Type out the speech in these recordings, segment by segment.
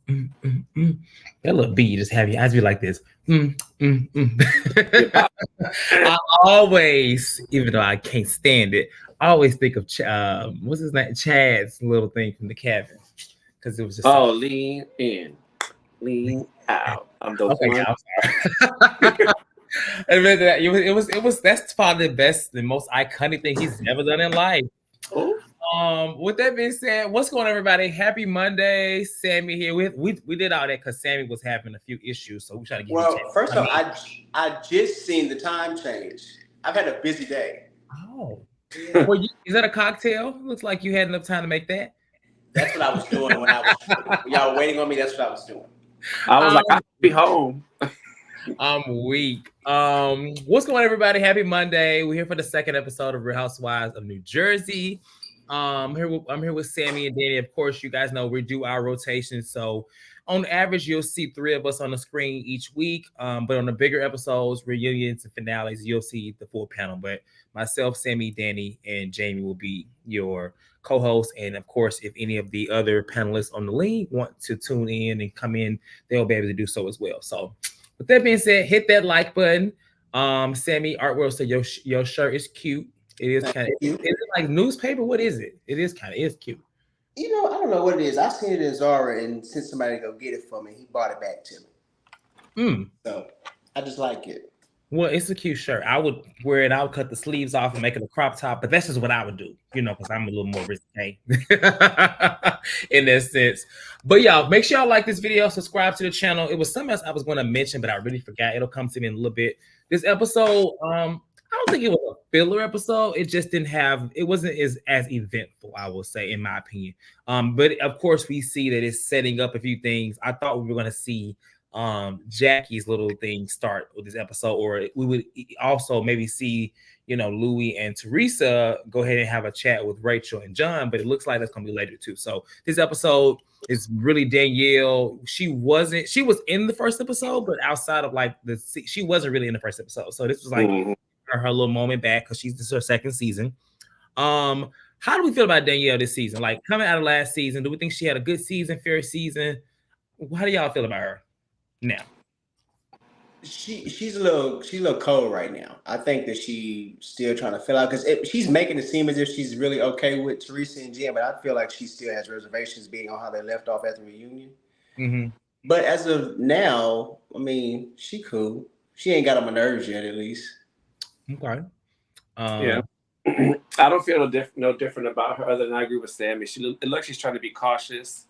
That little B just have your eyes be like this. Yeah. I always, even though I can't stand it, I always think of what's his name, Chad's little thing from the cabin, because it was just so. Oh, lean in, lean out. I'm the Okay, one. yeah, I'm sorry. Admit that it was that's probably the best, the most iconic thing he's ever done in life. Oh, With that being said, what's going on, everybody? Happy Monday, Sammy here. We did all that because Sammy was having a few issues, so we try to give you a chance. Well, first I off, mean, I just seen the time change. I've had a busy day. oh, Yeah, well, is that a cocktail? Looks like you had enough time to make that. that's what I was doing when y'all were waiting on me. That's what I was doing. I was um, like, I'll be home. I'm weak. What's going on, everybody? Happy Monday. We're here for the second episode of Real Housewives of New Jersey. I'm here with Sammy and Danny. Of course, you guys know we do our rotation. So on average, you'll see three of us on the screen each week. But on the bigger episodes, reunions and finales, you'll see the full panel. But myself, Sammy, Danny, and Jamie will be your co-host. And of course, if any of the other panelists on the league want to tune in and come in, they'll be able to do so as well. So with that being said, hit that like button. Sammy Artworld said your shirt is cute. It is Thank kind of. Is you. it like newspaper? What is it? It is kind of. It's cute. I don't know what it is. I seen it in Zara and sent somebody to go get it for me. He brought it back to me. Mm. So I just like it. Well, it's a cute shirt. I would wear it. I would cut the sleeves off and make it a crop top. But that's just what I would do, because I'm a little more risque in that sense. But y'all, make sure y'all like this video, subscribe to the channel. It was something else I was going to mention, but I really forgot. It'll come to me in a little bit. This episode, I don't think it was a filler episode. It just didn't have. It wasn't as eventful, I will say, in my opinion. But of course, we see that it's setting up a few things. I thought we were going to see Jackie's little thing start with this episode, or we would also maybe see Louis and Teresa go ahead and have a chat with Rachel and John, but it looks like that's gonna be later too. So this episode is really Danielle. She was in the first episode, but outside of like she wasn't really in the first episode. So this was like her little moment back because this is her second season. How do we feel about Danielle this season? Like coming out of last season, do we think she had a good season, fair season? How do y'all feel about her now? She's a little cold right now. I think that she's still trying to fill out because she's making it seem as if she's really okay with Teresa and Jen, but I feel like she still has reservations being on how they left off at the reunion. Mm-hmm. But as of now, I mean, she cool. She ain't got on my nerves yet, at least. Okay. Yeah. I don't feel no different about her other than I agree with Sammy. It looks like she's trying to be cautious,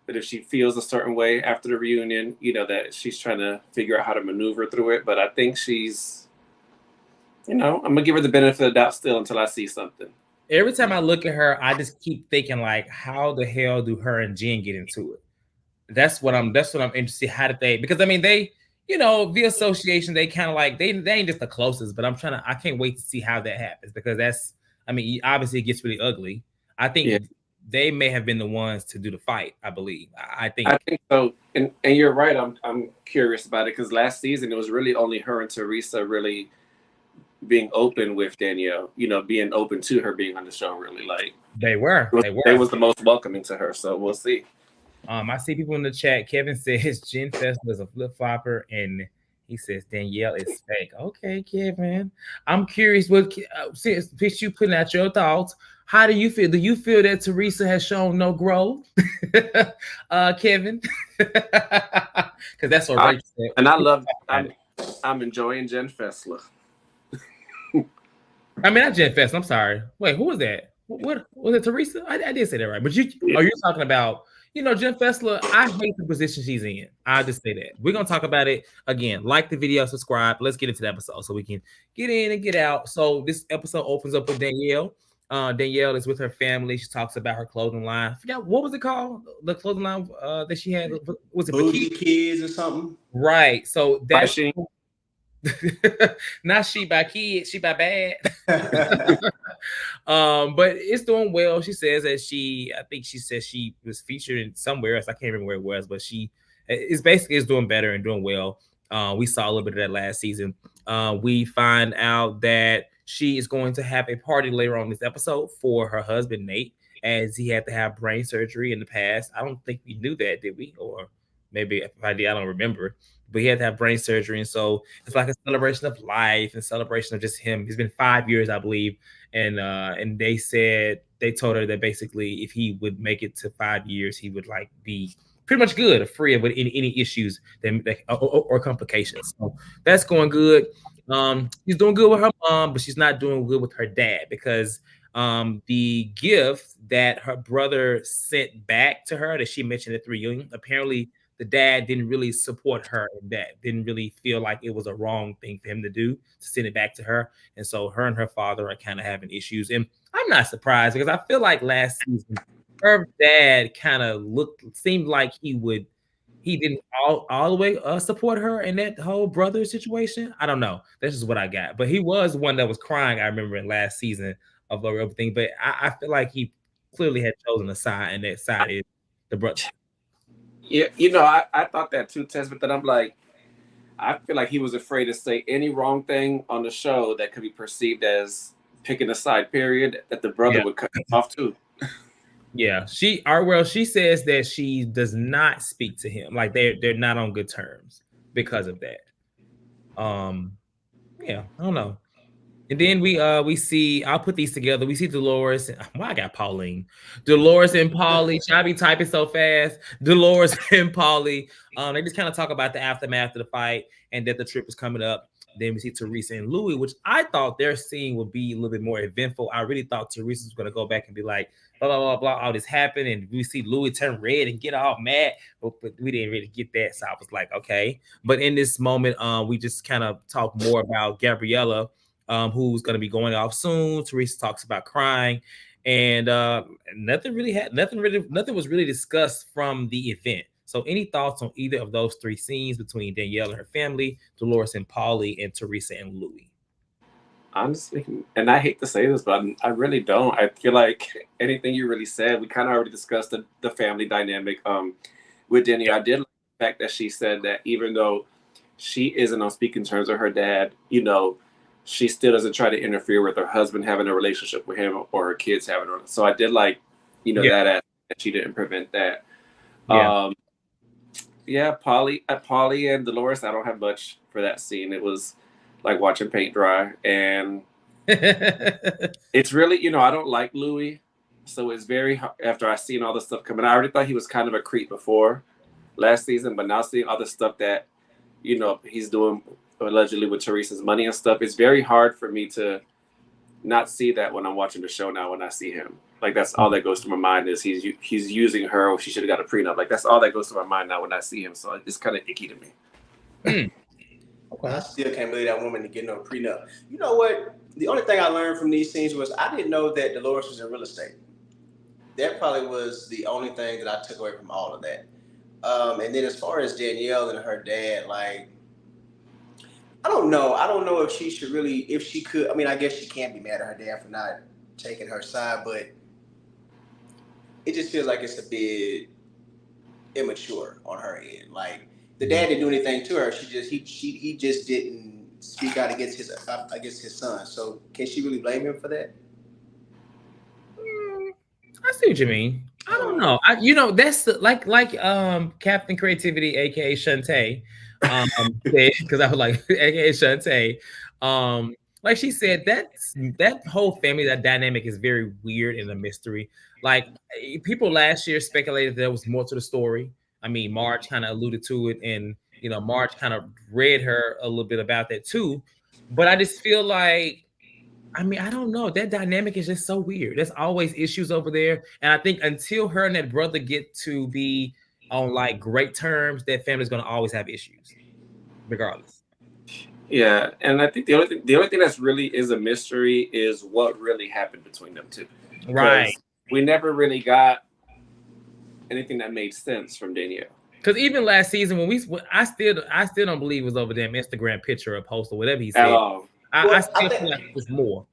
but if she feels a certain way after the reunion, that she's trying to figure out how to maneuver through it. But I think she's, I'm gonna give her the benefit of the doubt still until I see something. Every time I look at her, I just keep thinking like, how the hell do her and Jen get into it? That's what I'm interested. How did they? Because I mean, they, the association, they kind of like they ain't just the closest, but I can't wait to see how that happens because obviously it gets really ugly. I think they may have been the ones to do the fight. I believe. I think so, and you're right. I'm curious about it because last season it was really only her and Teresa really being open with Danielle. Being open to her being on the show. Really, like they were. They was the most welcoming to her. So we'll see. I see people in the chat. Kevin says Jen Festival is a flip flopper, and he says Danielle is fake. Okay, Kevin. I'm curious. Since you putting out your thoughts, how do you feel? Do you feel that Teresa has shown no growth, Kevin? Because that's what Rachel said. And I love. I'm enjoying Jen Fessler. I mean, not Jen Fessler. I'm sorry. Wait, who was that? What was it? Teresa? I did say that right. But are you talking about? Jen Fessler, I hate the position she's in. I'll just say that. We're going to talk about it again. Like the video, subscribe. Let's get into the episode so we can get in and get out. So this episode opens up with Danielle. Danielle is with her family. She talks about her clothing line. I forgot, what was it called? The clothing line that she had? Was it Bougie Kids or something? Right. So that's... Not she by kids, she by bad. But it's doing well. She says that I think she says she was featured in somewhere else. I can't remember where it was, but she is doing better and doing well. We saw a little bit of that last season. We find out that she is going to have a party later on this episode for her husband Nate, as he had to have brain surgery in the past. I don't think we knew that, did we? Or maybe if I did, I don't remember. But he had to have brain surgery, and so it's like a celebration of life and celebration of just him. It's been 5 years, I believe, and they told her that basically if he would make it to 5 years, he would like be pretty much good, free of any issues or complications. So that's going good. She's doing good with her mom, but she's not doing good with her dad because the gift that her brother sent back to her that she mentioned at the reunion, apparently the dad didn't really support her in that, didn't really feel like it was a wrong thing for him to do to send it back to her. And so her and her father are kind of having issues. And I'm not surprised because I feel like last season her dad kind of seemed like he didn't all the way support her in that whole brother situation. I don't know. This is what I got. But he was one that was crying, I remember, in last season of everything. But I feel like he clearly had chosen a side, and that side is the brother. Yeah, I thought that too, Tess, but then I'm like, I feel like he was afraid to say any wrong thing on the show that could be perceived as picking a side, period, that the brother Yeah. would cut him off too. Yeah, she says that she does not speak to him. Like they're not on good terms because of that. Yeah, I don't know. And then we see, I'll put these together. We see Dolores. Why I got Pauline, Dolores and Paulie. Should I be typing so fast? Dolores and Paulie. They just kind of talk about the aftermath of the fight and that the trip is coming up. Then we see Teresa and Louis, which I thought their scene would be a little bit more eventful. I really thought Teresa was going to go back and be like, blah, blah, blah, blah, all this happened. And we see Louis turn red and get all mad. But we didn't really get that. So I was like, okay. But in this moment, we just kind of talk more about Gabriella, who's going to be going off soon. Teresa talks about crying, and nothing was really discussed from the event. So, any thoughts on either of those three scenes between Danielle and her family, Dolores and Paulie, and Teresa and Louis? Honestly, and I hate to say this, but I really don't. I feel like anything you really said, we kind of already discussed the family dynamic with Danielle. I did like the fact that she said that even though she isn't on speaking terms with her dad, she still doesn't try to interfere with her husband having a relationship with him or her kids having one. So I did like, Yeah. that she didn't prevent that. Yeah. Yeah, Polly and Dolores, I don't have much for that scene. It was like watching paint dry. And it's really, I don't like Louis. So it's very, after I seen all the stuff coming, I already thought he was kind of a creep before last season, but now seeing all the stuff that, he's doing allegedly with Teresa's money and stuff, it's very hard for me to not see that when I'm watching the show now. When I see him, like that's all that goes through my mind is he's using her. Or she should have got a prenup. Like that's all that goes through my mind now when I see him. So it's kind of icky to me. I still can't believe that woman to get no prenup. You know what? The only thing I learned from these scenes was I didn't know that Dolores was in real estate. That probably was the only thing that I took away from all of that. And then as far as Danielle and her dad, like, I don't know. I don't know if she should really, if she could. I mean, I guess she can't be mad at her dad for not taking her side, but it just feels like it's a bit immature on her end. Like the dad didn't do anything to her. He just didn't speak out against his son. So can she really blame him for that? I see what you mean. I don't know. That's like Captain Creativity, aka Shantae, because I was like, aka Shantae. Like she said, that whole family, that dynamic is very weird and a mystery. Like people last year speculated there was more to the story. I mean, Marge kind of alluded to it, and Marge kind of read her a little bit about that too. But I just feel like, I mean, I don't know. That dynamic is just so weird. There's always issues over there. And I think until her and that brother get to be on like great terms, that family's gonna always have issues, regardless. Yeah, and I think the only thing that's really is a mystery is what really happened between them two. Right. Because we never really got anything that made sense from Danielle. Because even last season, I still don't believe it was over damn Instagram picture or post or whatever he said. At all. I still feel like it was more.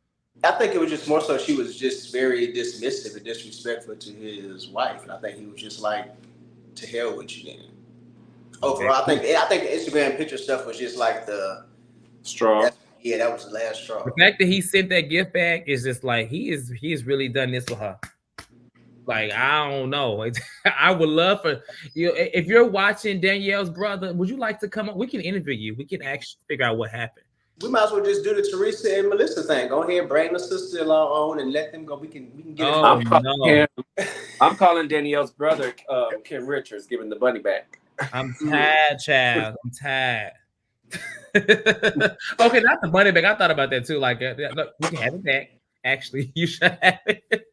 I think it was just more so she was just very dismissive and disrespectful to his wife, and I think he was just like, "To hell with you, then." Overall, I think the Instagram picture stuff was just like the straw. That was the last straw. The fact that he sent that gift back is just like he is really done this for her. Like, I don't know. I would love for you, if you're watching Danielle's brother, would you like to come up? We can interview you. We can actually figure out what happened. We might as well just do the Teresa and Melissa thing. Go ahead, bring the sister-in-law on and let them go. We can get it. Oh I'm calling no. I'm calling Danielle's brother, Kim Richards, giving the bunny back. I'm tired, child. I'm tired. Okay, not the money back. I thought about that too. Like, look, we can have it back. Actually, you should have it.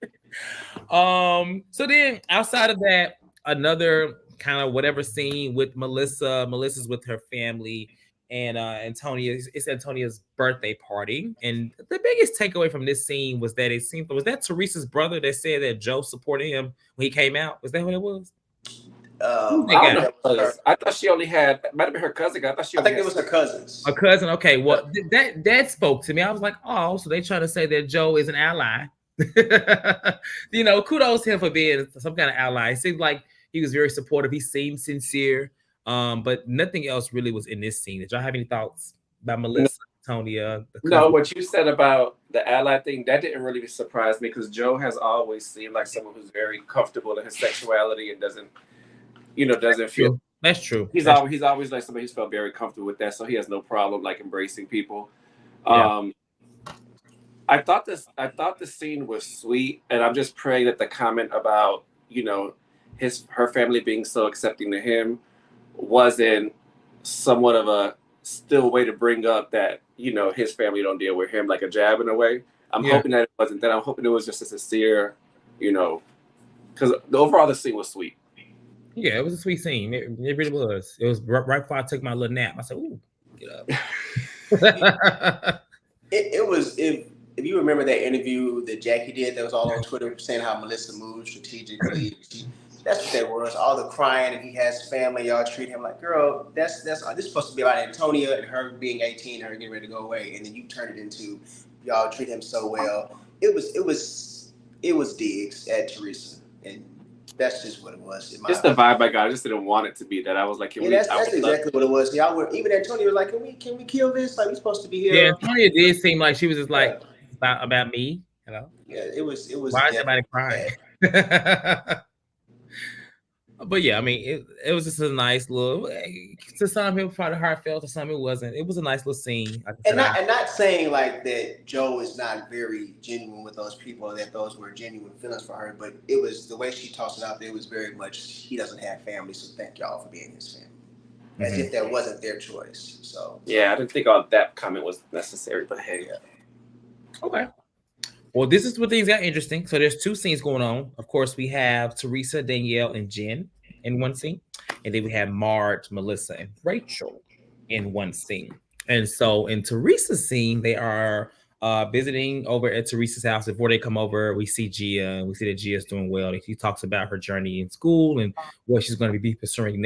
So then outside of that, another kind of whatever scene with Melissa. Melissa's with her family, and Antonia. It's Antonia's birthday party. And the biggest takeaway from this scene was that it seemed was that Teresa's brother that said that Joe supported him when he came out. Was that what it was? I don't know. I thought she only had, might have been her cousin. I think it was her cousins. A cousin. Okay, well that spoke to me. I was like, oh, so they trying to say that Joe is an ally. You know, kudos to him for being some kind of ally. It seemed like he was very supportive. He seemed sincere. But nothing else really was in this scene. Did y'all have any thoughts about Melissa, Tonya? No, what you said about the ally thing, that didn't really surprise me because Joe has always seemed like someone who's very comfortable in his sexuality and doesn't feel. That's true. He's always like somebody who's felt very comfortable with that, so he has no problem like embracing people. Yeah. I thought the scene was sweet, and I'm just praying that the comment about her family being so accepting to him wasn't somewhat of a still way to bring up that his family don't deal with him, like a jab in a way. I'm hoping that it wasn't that. I'm hoping it was just a sincere, because overall the scene was sweet. Yeah, it was a sweet scene. It really was. It was right before I took my little nap. I said, "Ooh, get up." it was if you remember that interview that Jackie did that was all on Twitter saying how Melissa moved strategically. That's what that was. All the crying and he has family. Y'all treat him like, girl, this is supposed to be about Antonia and her being 18, her getting ready to go away, and then you turn it into y'all treat him so well. It was digs at Teresa, and that's just what it was. Just the vibe I got. I just didn't want it to be that. I was like, that's exactly what it was. Y'all were even Antonia was like, can we kill this? Like, we're supposed to be here. Yeah, Antonia did seem like she was just like about me. Yeah, it was. Why is everybody crying? But yeah, I mean, it was just a nice little. To some, it was probably heartfelt. To some, it wasn't. It was a nice little scene. And not saying like that Joe is not very genuine with those people, or that those were genuine feelings for her. But it was the way she tossed it out there was very much he doesn't have family, so thank y'all for being his family, as if that wasn't their choice. So yeah, I didn't think all that comment was necessary, but hey, okay. Well, this is where things got interesting. So there's two scenes going on. Of course, we have Teresa, Danielle, and Jen in one scene. And then we have Marge, Melissa, and Rachel in one scene. And so in Teresa's scene, they are visiting over at Teresa's house. Before they come over, we see Gia. We see that Gia's doing well. She talks about her journey in school and what she's going to be pursuing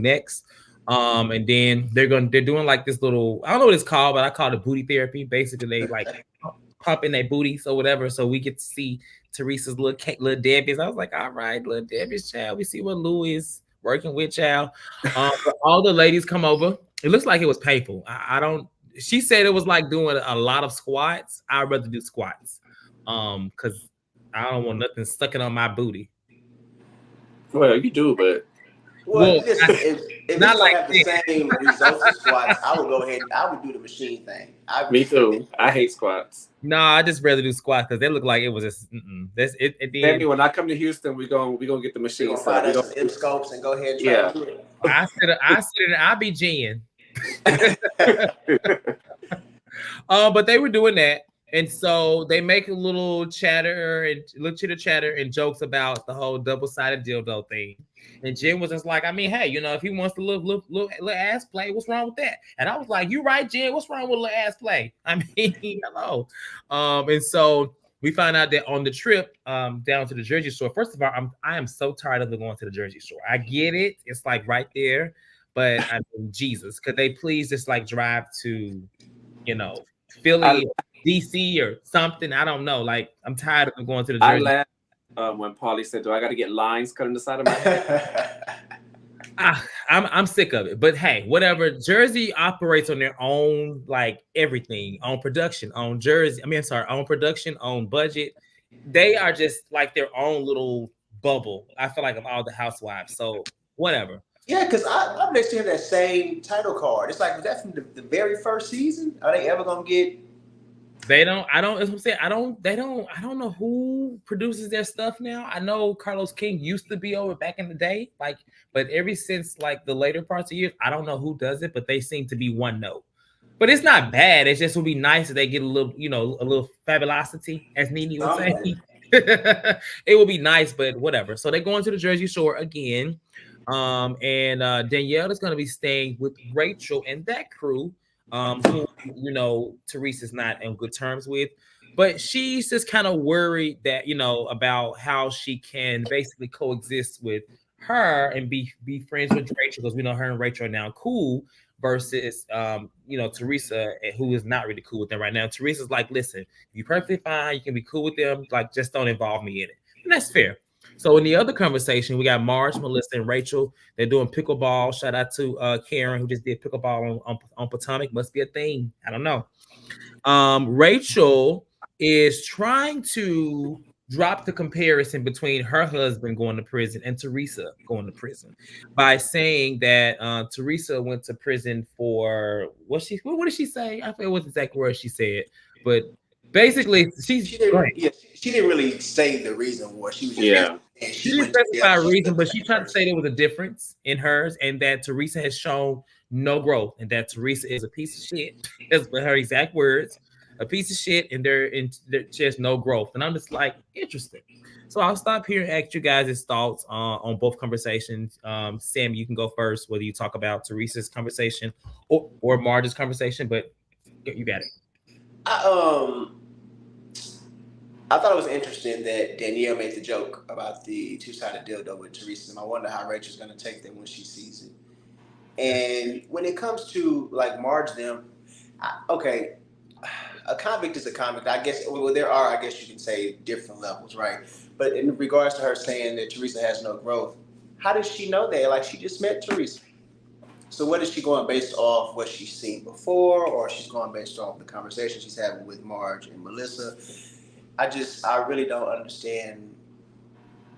next. And then they're doing like this little, I don't know what it's called, but I call it booty therapy. Basically, they like pop in their booties or whatever, so we get to see Teresa's little Debbie's. I was like, all right, little Debbie's child. We see what Lou is working with, child. But all the ladies come over. It looks like it was painful. I don't. She said it was like doing a lot of squats. I'd rather do squats, because I don't want nothing sucking on my booty. Well, you do, but. Well, if not like have the same results as squats, I would go ahead. I would do the machine thing. Me too. I hate squats. No, I just rather do squats because they look like it was just. That's it. Maybe when I come to Houston, we gonna get the machine. We're gonna find us some M scopes and go ahead and try to do it. I sit in. I'll be Jen. But they were doing that. And so they make a little chatter and jokes about the whole double-sided dildo thing. And Jen was just like, I mean, hey, if he wants to little ass play, what's wrong with that? And I was like, you right, Jen, what's wrong with little ass play? I mean, hello. And so we find out that on the trip down to the Jersey Shore, first of all, I am so tired of going to the Jersey Shore. I get it. It's like right there. But I mean, Jesus, could they please just like drive to, Philly, DC or something? I don't know. Like, I'm tired of going to the Jersey. I laughed when Paulie said, do I got to get lines cut in the side of my head? I'm sick of it. But hey, whatever. Jersey operates on their own, like everything, on production, on Jersey. I mean, I'm sorry, on production, on budget. They are just like their own little bubble. I feel like of all the Housewives. So whatever. Yeah, because I'm next to have that same title card. It's like, was that from the very first season? Are they ever gonna get? They don't. I don't. As I'm saying, I don't. They don't. I don't know who produces their stuff now. I know Carlos King used to be over back in the day, like, but ever since like the later parts of years, I don't know who does it. But they seem to be one note. But it's not bad. It just would be nice if they get a little, a little fabulosity, as Nene would say. It would be nice, but whatever. So they're going to the Jersey Shore again. And Danielle is going to be staying with Rachel and that crew, who Teresa's not on good terms with. But she's just kind of worried that, about how she can basically coexist with her and be friends with Rachel, because we know her and Rachel are now cool, versus Teresa, who is not really cool with them right now. Teresa's like, listen, you're perfectly fine, you can be cool with them, like, just don't involve me in it. And that's fair. So in the other conversation, we got Marge, Melissa, and Rachel. They're doing pickleball. Shout out to Karen, who just did pickleball on Potomac. Must be a thing. I don't know. Rachel is trying to drop the comparison between her husband going to prison and Teresa going to prison by saying that Teresa went to prison for what did she say? I forget what exact word she said, but basically she didn't really say the reason why. She was just she didn't specify a reason, but she tried to say there was a difference in hers and that Teresa has shown no growth and that Teresa is a piece of shit. That's her exact words. A piece of shit, and there's just no growth. And I'm just like, interesting. So I'll stop here and ask you guys' thoughts on both conversations. Sam, you can go first, whether you talk about Teresa's conversation or Marge's conversation, but you got it. I thought it was interesting that Danielle made the joke about the two-sided dildo with Teresa, and I wonder how Rachel's going to take that when she sees it. And when it comes to like Marge, okay, a convict is a convict. I guess there are, I guess you can say, different levels, right? But in regards to her saying that Teresa has no growth, how does she know that? Like, she just met Teresa. So what is she going based off what she's seen before, or she's going based off the conversation she's having with Marge and Melissa? I really don't understand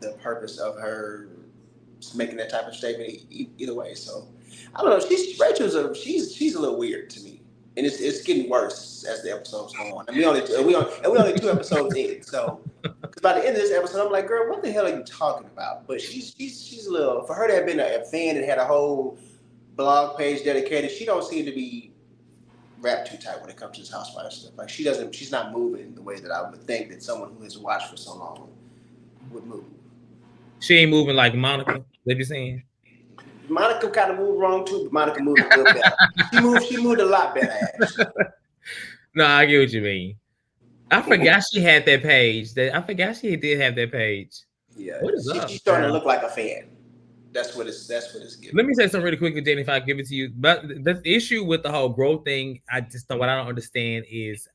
the purpose of her making that type of statement either way. So I don't know. She's a little weird to me, and it's getting worse as the episodes go on. And we only 2 episodes in. So because by the end of this episode, I'm like, girl, what the hell are you talking about? But she's a little, for her to have been a fan and had a whole blog page dedicated. She don't seem to be wrapped too tight when it comes to this Housewives stuff. Like, she's not moving the way that I would think that someone who has watched for so long would move. She ain't moving like Monica. What you saying? Monica kind of moved wrong too, but Monica moved a little better. She moved a lot better, actually. No, I get what you mean. I forgot she had that page. I forgot she did have that page. Yeah, she's starting to look like a fan. That's what it's giving. Let me say something really quickly, Danny, if I give it to you. But the issue with the whole growth thing, what I don't understand is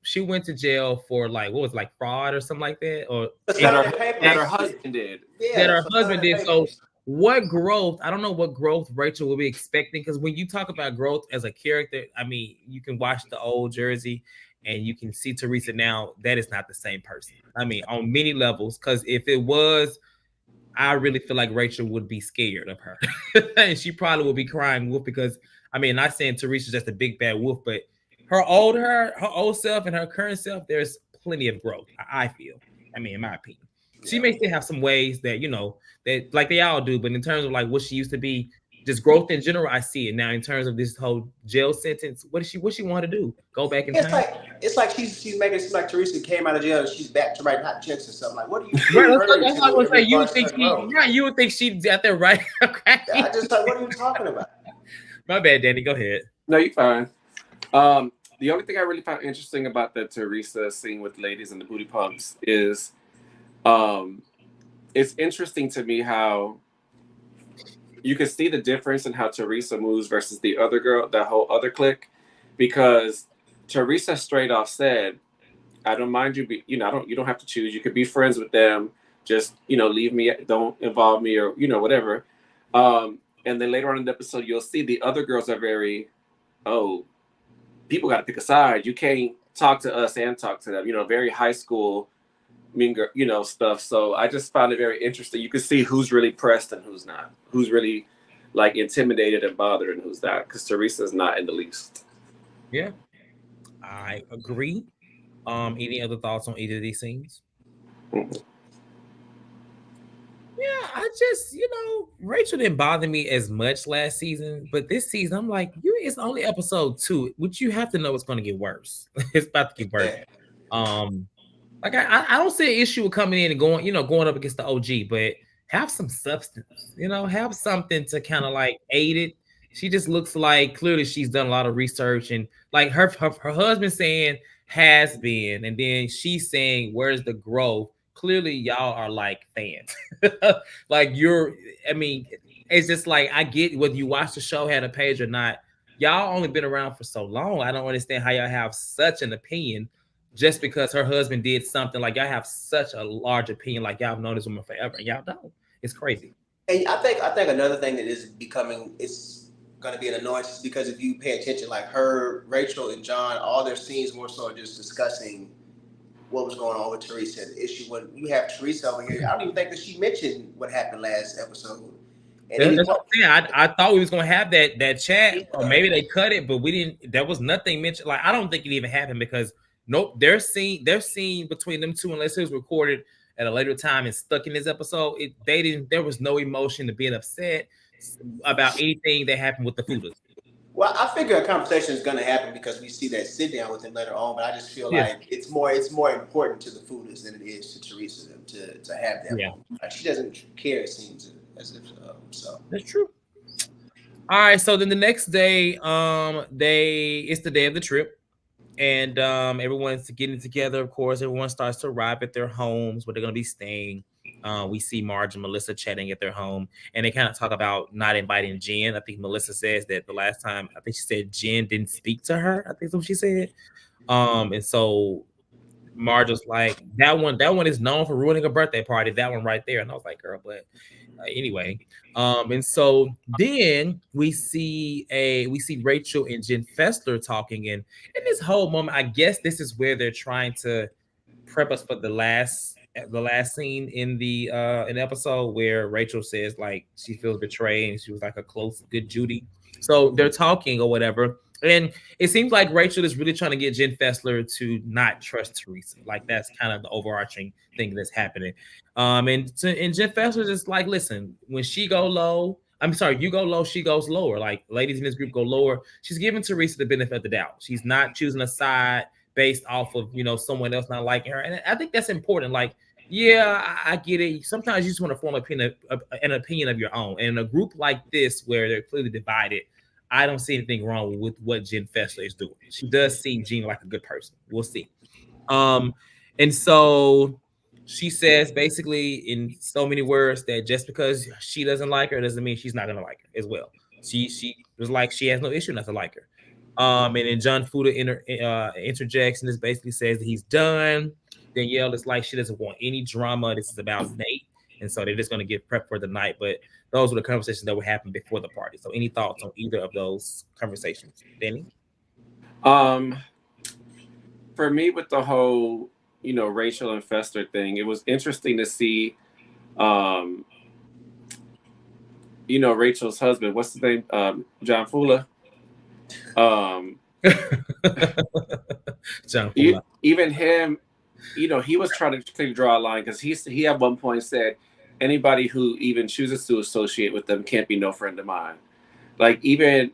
she went to jail for fraud or something like that, or that her husband did. Yeah, that her husband did. So what growth? I don't know what growth Rachel will be expecting, because when you talk about growth as a character, you can watch the old Jersey and you can see Teresa now. That is not the same person. On many levels, because if it was, I really feel like Rachel would be scared of her. And she probably would be crying wolf, because not saying Teresa's just a big bad wolf, but her old self and her current self, there's plenty of growth, I feel. In my opinion. She may still have some ways that, that like they all do, but in terms of like what she used to be, just growth in general, I see it. Now, in terms of this whole jail sentence, what she want to do? Go back in time? It's like she's making it seem like Teresa came out of jail and she's back to writing hot checks or something. Like, what do you that's what I was say. You would think she's out there, right? Okay. I just like, what are you talking about? My bad, Danny. Go ahead. No, you're fine. The only thing I really found interesting about the Teresa scene with ladies and the booty pumps is it's interesting to me how you can see the difference in how Teresa moves versus the other girl, the whole other clique, because Teresa straight off said, I don't mind you you don't have to choose. You could be friends with them. Just, leave me, don't involve me, or, whatever. And then later on in the episode, you'll see the other girls are very, people got to pick a side. You can't talk to us and talk to them, very high school Mean Girl, stuff. So I just found it very interesting. You can see who's really pressed and who's not, who's really like intimidated and bothered and who's not, because Teresa's not in the least. Yeah, I agree. Any other thoughts on either of these scenes? Mhm. Yeah, I just, Rachel didn't bother me as much last season, but this season I'm like, it's only episode 2, which you have to know it's going to get worse. It's about to get worse. Yeah. Like I don't see an issue with coming in and going up against the OG, but have some substance, have something to kind of like aid it. She just looks like clearly she's done a lot of research, and like her husband saying has been, and then she's saying where's the growth. Clearly, y'all are like fans. Like I mean, it's just like I get whether you watch the show, had a page or not. Y'all only been around for so long. I don't understand how y'all have such an opinion just because her husband did something. Like y'all have such a large opinion, like y'all have known this woman forever, and y'all don't. It's crazy. And I think another thing that is becoming it's going to be an annoyance is because if you pay attention, like her, Rachel, and John, all their scenes more so are just discussing what was going on with Teresa and the issue. When you have Teresa over here, I don't even think that she mentioned what happened last episode. And That's what I'm saying. I thought we was gonna have that chat, or maybe they cut it, but we didn't. There was nothing mentioned. Like I don't think it even happened because nope, their scene between them two, unless it was recorded at a later time and stuck in this episode, they didn't. There was no emotion to being upset about anything that happened with the Fudas. Well, I figure a conversation is going to happen because we see that sit down with him later on. But I just feel like it's more important to the Fudas than it is to Teresa to have that. Yeah, like, she doesn't care. It seems as if so. That's true. All right, so then the next day, it's the day of the trip, and everyone's getting together. Of course, everyone starts to arrive at their homes where they're going to be staying. We see Marge and Melissa chatting at their home, and they kind of talk about not inviting Jen. I think Melissa says that the last time, I think she said Jen didn't speak to her. I think that's what she said. And so Marge was like, that one is known for ruining a birthday party. That one right there. And I was like, girl, but anyway. And so then we see Rachel and Jen Fessler talking, and in this whole moment, I guess this is where they're trying to prep us for the last scene in the episode where Rachel says like she feels betrayed and she was like a close good Judy. So they're talking or whatever. And it seems like Rachel is really trying to get Jen Fessler to not trust Teresa. Like that's kind of the overarching thing that's happening. And Jen Fessler is just like, listen, when she go low, I'm sorry, you go low, she goes lower. Like ladies in this group go lower. She's giving Teresa the benefit of the doubt. She's not choosing a side based off of someone else not liking her. And I think that's important. Like, yeah, I get it. Sometimes you just want to form an opinion of your own. And in a group like this where they're clearly divided, I don't see anything wrong with what Jen Fessler is doing. She does seem Jen like a good person. We'll see. And so she says basically in so many words that just because she doesn't like her doesn't mean she's not gonna like her as well. She was like she has no issue not to like her. And then John Fuda interjects and this basically says that he's done. Danielle is like she doesn't want any drama. This is about Nate, and so they're just gonna get prepped for the night. But those were the conversations that would happen before the party. So any thoughts on either of those conversations, Danny? For me, with the whole Rachel and Fester thing, it was interesting to see Rachel's husband, what's his name, John Fuda. John Fuda. Even him, he was trying to draw a line because he at one point said anybody who even chooses to associate with them can't be no friend of mine. Like even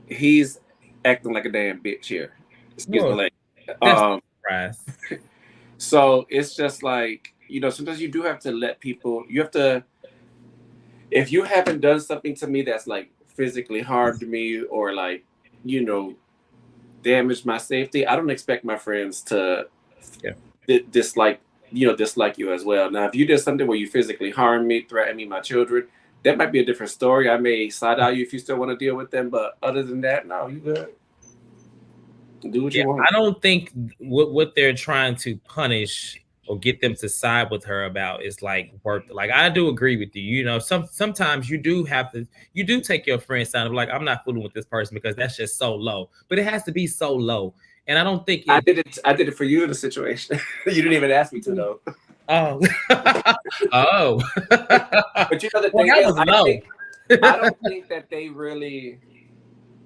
he's acting like a damn bitch here. Excuse me, like, so it's just like sometimes you do have to let people. You have to, if you haven't done something to me that's like physically harmed me or like damaged my safety, I don't expect my friends to dislike you as well. Now, if you did something where you physically harmed me, threatened me, my children, that might be a different story. I may side eye you if you still want to deal with them, but other than that, no, you good. Do what you want. I don't think what they're trying to punish or get them to side with her about is like worth it. Like I do agree with you. Sometimes you do take your friend's side of like I'm not fooling with this person because that's just so low. But it has to be so low. And I don't think I did it for you in the situation. You didn't even ask me to though. Oh, oh. But you know the Well, thing that is, was low. I don't think that they really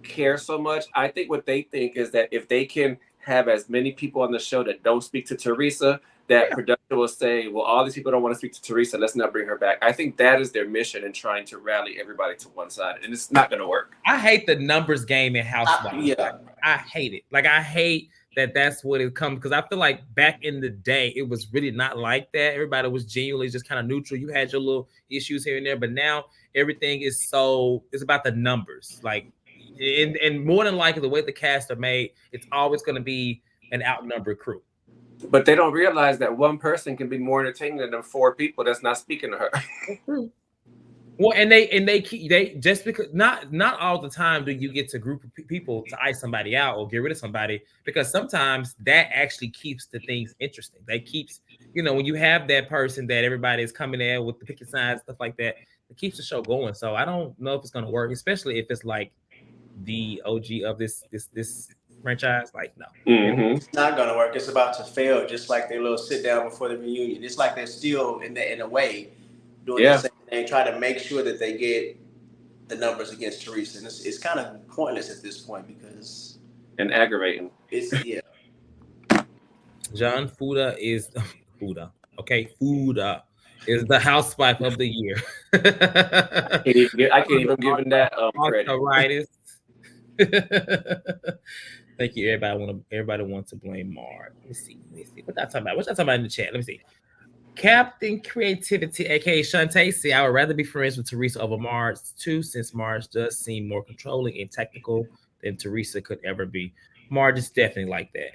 care so much. I think what they think is that if they can have as many people on the show that don't speak to Teresa, that Yeah. production will say, well, all these people don't want to speak to Teresa, let's not bring her back. I think that is their mission in trying to rally everybody to one side, and it's not going to work. I hate the numbers game in Housewives. Yeah. I hate it. Like, I hate that that's what it comes, because I feel like back in the day, it was really not like that. Everybody was genuinely just kind of neutral. You had your little issues here and there, but now everything is it's about the numbers. Like, and more than likely, the way the cast are made, it's always going to be an outnumbered crew. But they don't realize that one person can be more entertaining than 4 people that's not speaking to her. Well, and they just because not all the time do you get to group of people to ice somebody out or get rid of somebody, because sometimes that actually keeps the things interesting. That keeps, when you have that person that everybody is coming in with the picket signs, stuff like that, it keeps the show going. So I don't know if it's going to work, especially if it's like the OG of this franchise. Like, no, It's not gonna work. It's about to fail, just like their little sit down before the reunion. It's like they're still in a way doing the same thing, trying to make sure that they get the numbers against Teresa, and it's kind of pointless at this point because aggravating. It's John Fuda is Fuda. Okay, Fuda is the housewife of the year. I can't even give him that credit. Arthritis. Thank you. Everybody wants to blame Mark. Let me see. What y'all talking about? What y'all talking about in the chat? Let me see. Captain Creativity, aka Shantae, say I would rather be friends with Teresa over Marge too, since Marge does seem more controlling and technical than Teresa could ever be. Marge is definitely like that,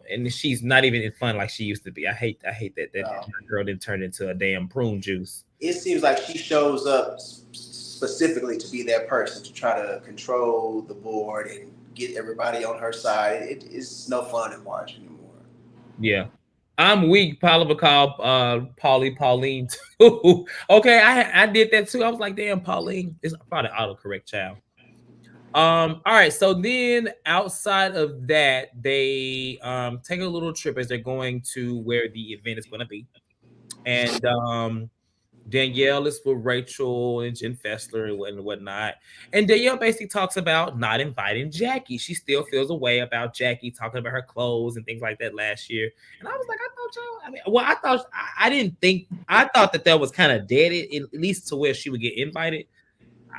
and she's not even fun like she used to be. I hate that girl didn't turn into a damn prune juice. It seems like she shows up specifically to be that person, to try to control the board and get everybody on her side. It's no fun in Marge anymore. Yeah. I'm weak. Paula would call Pauline too. Okay, I did that too. I was like, damn, Pauline. It's probably autocorrect, child. All right. So then outside of that, they take a little trip as they're going to where the event is going to be. And Danielle is with Rachel and Jen Fessler and whatnot. And Danielle basically talks about not inviting Jackie. She still feels a way about Jackie talking about her clothes and things like that last year. And I was like, I thought that was kind of dead, at least to where she would get invited.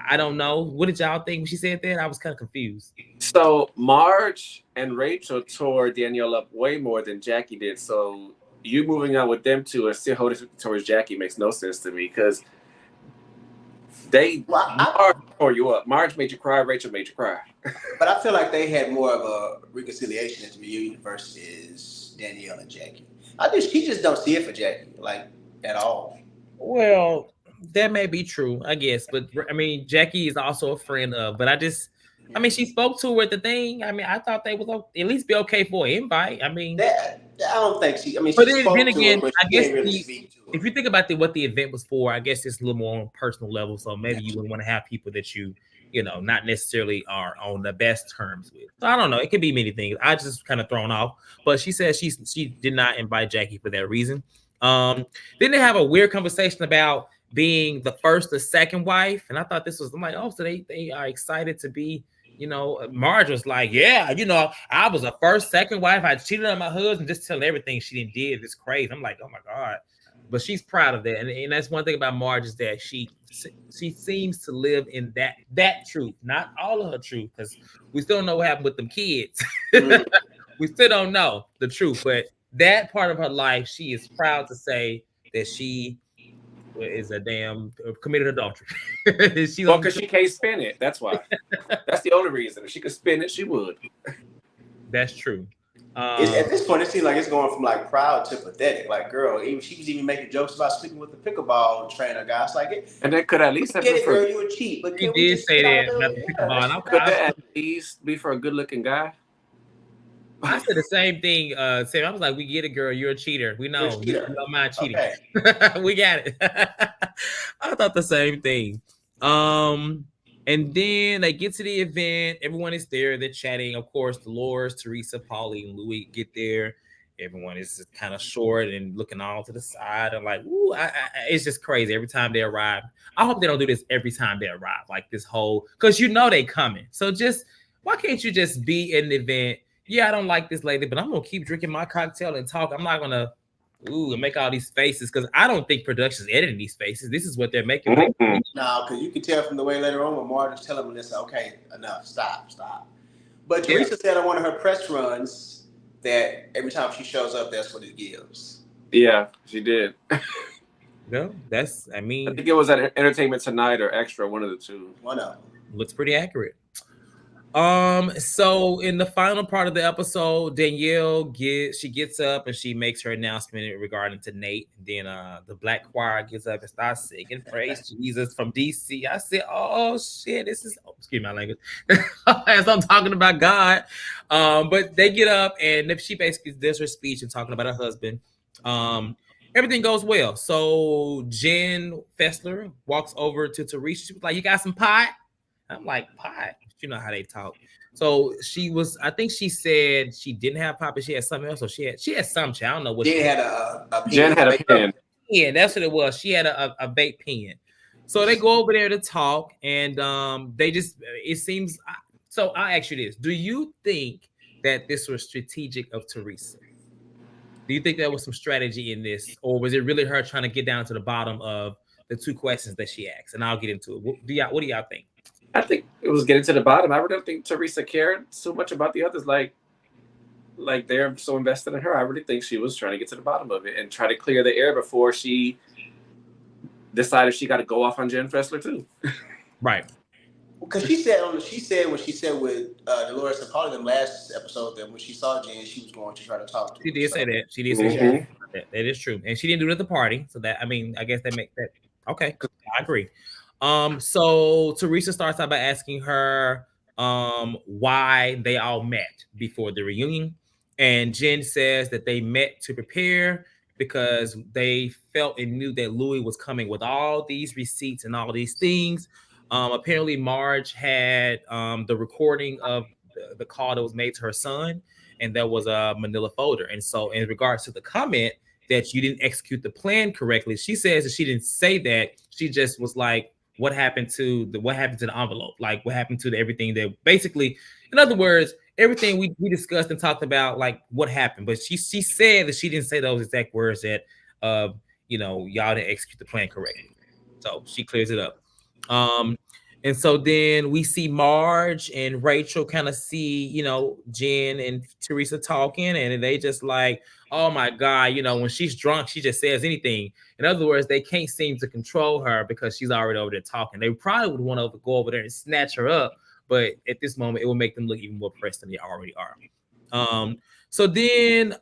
I don't know. What did y'all think when she said that? I was kind of confused. So Marge and Rachel tore Danielle up way more than Jackie did. So you moving on with them two and still holding towards Jackie makes no sense to me, because Marge tore you up. Marge made you cry. Rachel made you cry. But I feel like they had more of a reconciliation at the reunion versus Danielle and Jackie. She just don't see it for Jackie, like, at all. Well, that may be true, I guess. But I mean, Jackie is also a friend of. But she spoke to her at the thing. I mean, I thought they would at least be okay for an invite. I mean, I don't think she. I mean, but she then again, her, I guess if you think about what the event was for, I guess it's a little more on a personal level. So maybe you would want to have people that you not necessarily are on the best terms with. So I don't know. It could be many things. I just kind of thrown off. But she said she did not invite Jackie for that reason. Then they have a weird conversation about being the first or second wife, and I thought I'm like, oh, so they are excited to be. Marge was like, yeah, I was a first, second wife. I cheated on my husband, just telling everything she did. It's crazy. I'm like, oh my God. But she's proud of that. And that's one thing about Marge, is that she seems to live in that truth, not all of her truth, because we still don't know what happened with them kids. We still don't know the truth, but that part of her life, she is proud to say that she is a damn committed adultery. Because she can't spin it. That's why. That's the only reason. If she could spin it, she would. That's true. At this point, it seems like it's going from like proud to pathetic. Like, girl, she was even making jokes about sleeping with the pickleball trainer guy. It's like, and that could at least have been girl, you a cheat. But he did say that about the pickleball. Could that at least be for a good-looking guy? I said the same thing, Sam. I was like, we get it, girl. You're a cheater. We know. You don't mind cheating. Okay. We got it. I thought the same thing. And then they get to the event. Everyone is there. They're chatting. Of course, Dolores, Teresa, Paulie, and Louis get there. Everyone is kind of short and looking all to the side. And like, ooh, it's just crazy every time they arrive. I hope they don't do this every time they arrive. Like this whole, because you know they coming. So just, why can't you just be in the event? Yeah, I don't like this lady, but I'm going to keep drinking my cocktail and talk. I'm not going to, and make all these faces, because I don't think production's editing these faces. This is what they're making. Mm-hmm. No, because you can tell from the way later on when Marge is telling them this, okay, enough, stop. But Teresa said on one of her press runs that every time she shows up, that's what it gives. Yeah, she did. No, that's, I mean, I think it was at Entertainment Tonight or Extra, one of the two. One of them. Looks pretty accurate. So in the final part of the episode, Danielle gets up and she makes her announcement regarding to Nate. And then the Black Choir gets up and starts singing Praise Jesus from DC. I said, oh shit, this is, excuse my language, as I'm talking about God. But they get up and she basically does her speech and talking about her husband. Everything goes well. So Jen Fessler walks over to Teresa. She was like, "You got some pie?" I'm like, "Pie?" You know how they talk. So I think she said she didn't have pie, but she had something else. So she had something. I don't know what Jen she had a pen. Jen had a pen. Yeah, that's what it was. She had a vape pen. So they go over there to talk, and they just, it seems. So I'll ask you this: do you think that this was strategic of Teresa? Do you think there was some strategy in this, or was it really her trying to get down to the bottom of the two questions that she asked? And I'll get into it. What do y'all think? I think it was getting to the bottom. I really don't think Teresa cared so much about the others. Like they're so invested in her. I really think she was trying to get to the bottom of it and try to clear the air before she decided she got to go off on Jen Fessler too. Right. Because she said with Dolores and Paulie them last episode that when she saw Jen, she was going to try to talk to her. She did say that. She did say that. That is true. And she didn't do it at the party. So that, I mean, I guess that makes that okay. I agree. So Teresa starts out by asking her why they all met before the reunion. And Jen says that they met to prepare because they felt and knew that Louis was coming with all these receipts and all these things. Apparently, Marge had the recording of the call that was made to her son, and there was a manila folder. And so, in regards to the comment that you didn't execute the plan correctly, she says that she didn't say that. She just was like, "What happened to the envelope? Like, what happened to everything that basically, in other words, everything we discussed and talked about, like what happened." But she said that she didn't say those exact words that y'all didn't execute the plan correctly. So she clears it up. And so then we see Marge and Rachel kind of see, Jen and Teresa talking, and they just like, oh my God, when she's drunk, she just says anything. In other words, they can't seem to control her because she's already over there talking. They probably would want to go over there and snatch her up, but at this moment, it will make them look even more pressed than they already are. So then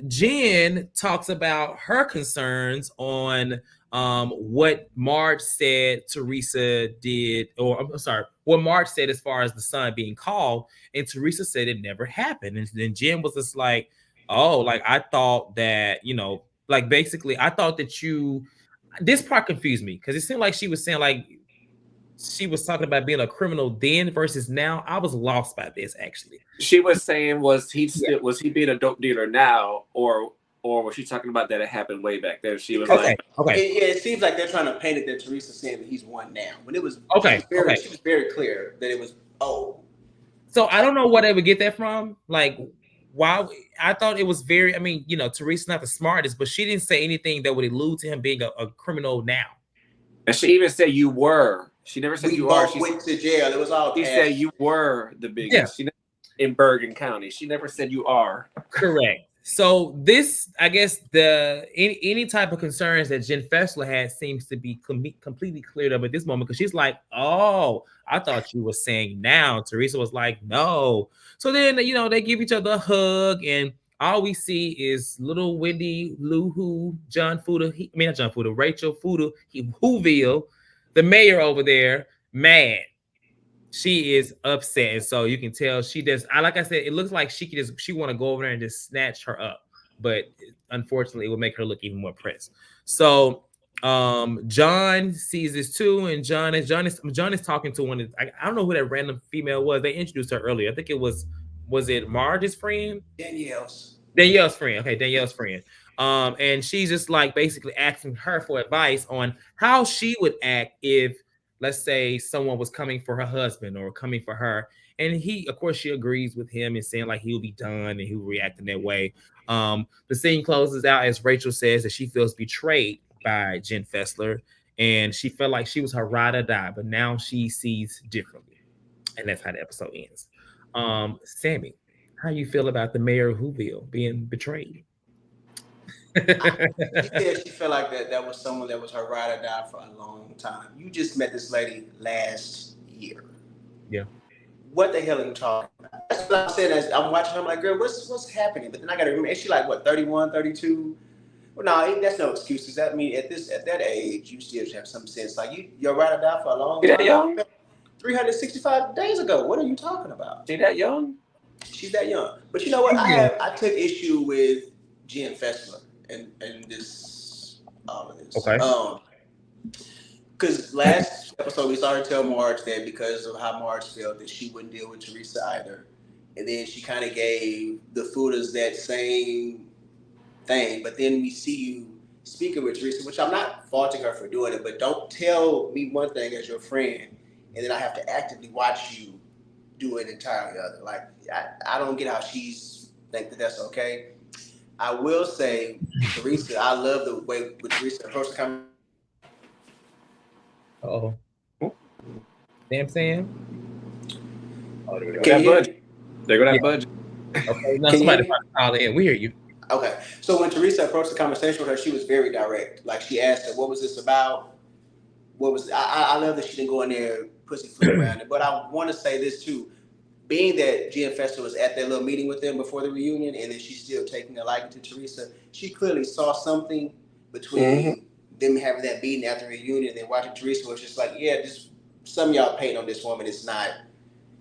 Jen talks about her concerns on what Marge said Teresa did, or I'm sorry, what Marge said as far as the son being called, and Teresa said it never happened. And then Jen was just like, oh, like I thought that, like basically I thought that this part confused me because it seemed like she was saying like she was talking about being a criminal then versus now. I was lost by this actually. She was saying was he being a dope dealer now, or was she talking about that it happened way back there? She was okay. It seems like they're trying to paint it that Teresa's saying that he's one now. When it was she was very clear that it was So I don't know where they would get that from. Like, why? I thought it was very. I mean, Teresa's not the smartest, but she didn't say anything that would allude to him being a criminal now. And she even said you were. She never said you are. She went to jail. It was all. She said you were the biggest. Yeah. She never, in Bergen County. She never said you are. Correct. So this, I guess, any type of concerns that Jen Fessler had seems to be completely cleared up at this moment because she's like, "Oh, I thought you were saying now." Teresa was like, "No." So then, they give each other a hug, and all we see is little Wendy Lou Who, Rachel Fuda, Whoville, the mayor over there, mad. She is upset, and so you can tell she does. Like I said, it looks like she want to go over there and just snatch her up, but unfortunately, it will make her look even more pressed. So John sees this too, and John is talking to one. I don't know who that random female was. They introduced her earlier. I think it was it Marge's friend? Danielle's friend. Okay, Danielle's friend. And she's just like basically asking her for advice on how she would act if, let's say, someone was coming for her husband or coming for her. And he, of course, she agrees with him and saying like he'll be done and he'll react in that way. The scene closes out as Rachel says that she feels betrayed by Jen Fessler, and she felt like she was her ride or die, but now she sees differently, and that's how the episode ends. Sammy, how you feel about the mayor of Whoville being betrayed? She said she felt like that was someone that was her ride or die for a long time. You just met this lady last year. Yeah. What the hell are you talking about? That's what I'm saying. As I'm watching her, I'm like, girl, what's happening? But then I got to remember, is she like, what, 31, 32? Well, no, that's no excuses. I mean, at that age, you still have some sense. Like, you're ride or die for a long time. Young? 365 days ago. What are you talking about? She that young? She's that young. But you know what? I took issue with Jen Fessler and this all of this. Okay. Because last episode we saw her tell Marge that because of how Marge felt that she wouldn't deal with Teresa either. And then she kind of gave the Fudas that same thing. But then we see you speaking with Teresa, which I'm not faulting her for doing it, but don't tell me one thing as your friend and then I have to actively watch you do it entirely other. Like, I don't get how she's think that that's okay. I will say, Teresa, I love the way with Teresa approached the conversation. Oh, damn, Sam. Oh, there go that budget. There go that budget. Okay, now somebody call in. We hear you. Okay, so when Teresa approached the conversation with her, she was very direct. Like, she asked her, "What was this about?" What was I love that she didn't go in there pussyfoot around it. But I want to say this too. Being that Jen Fessler was at that little meeting with them before the reunion, and then she's still taking a liking to Teresa, she clearly saw something between them having that meeting after the reunion and then watching Teresa was just like, yeah, just some of y'all painting on this woman. It's not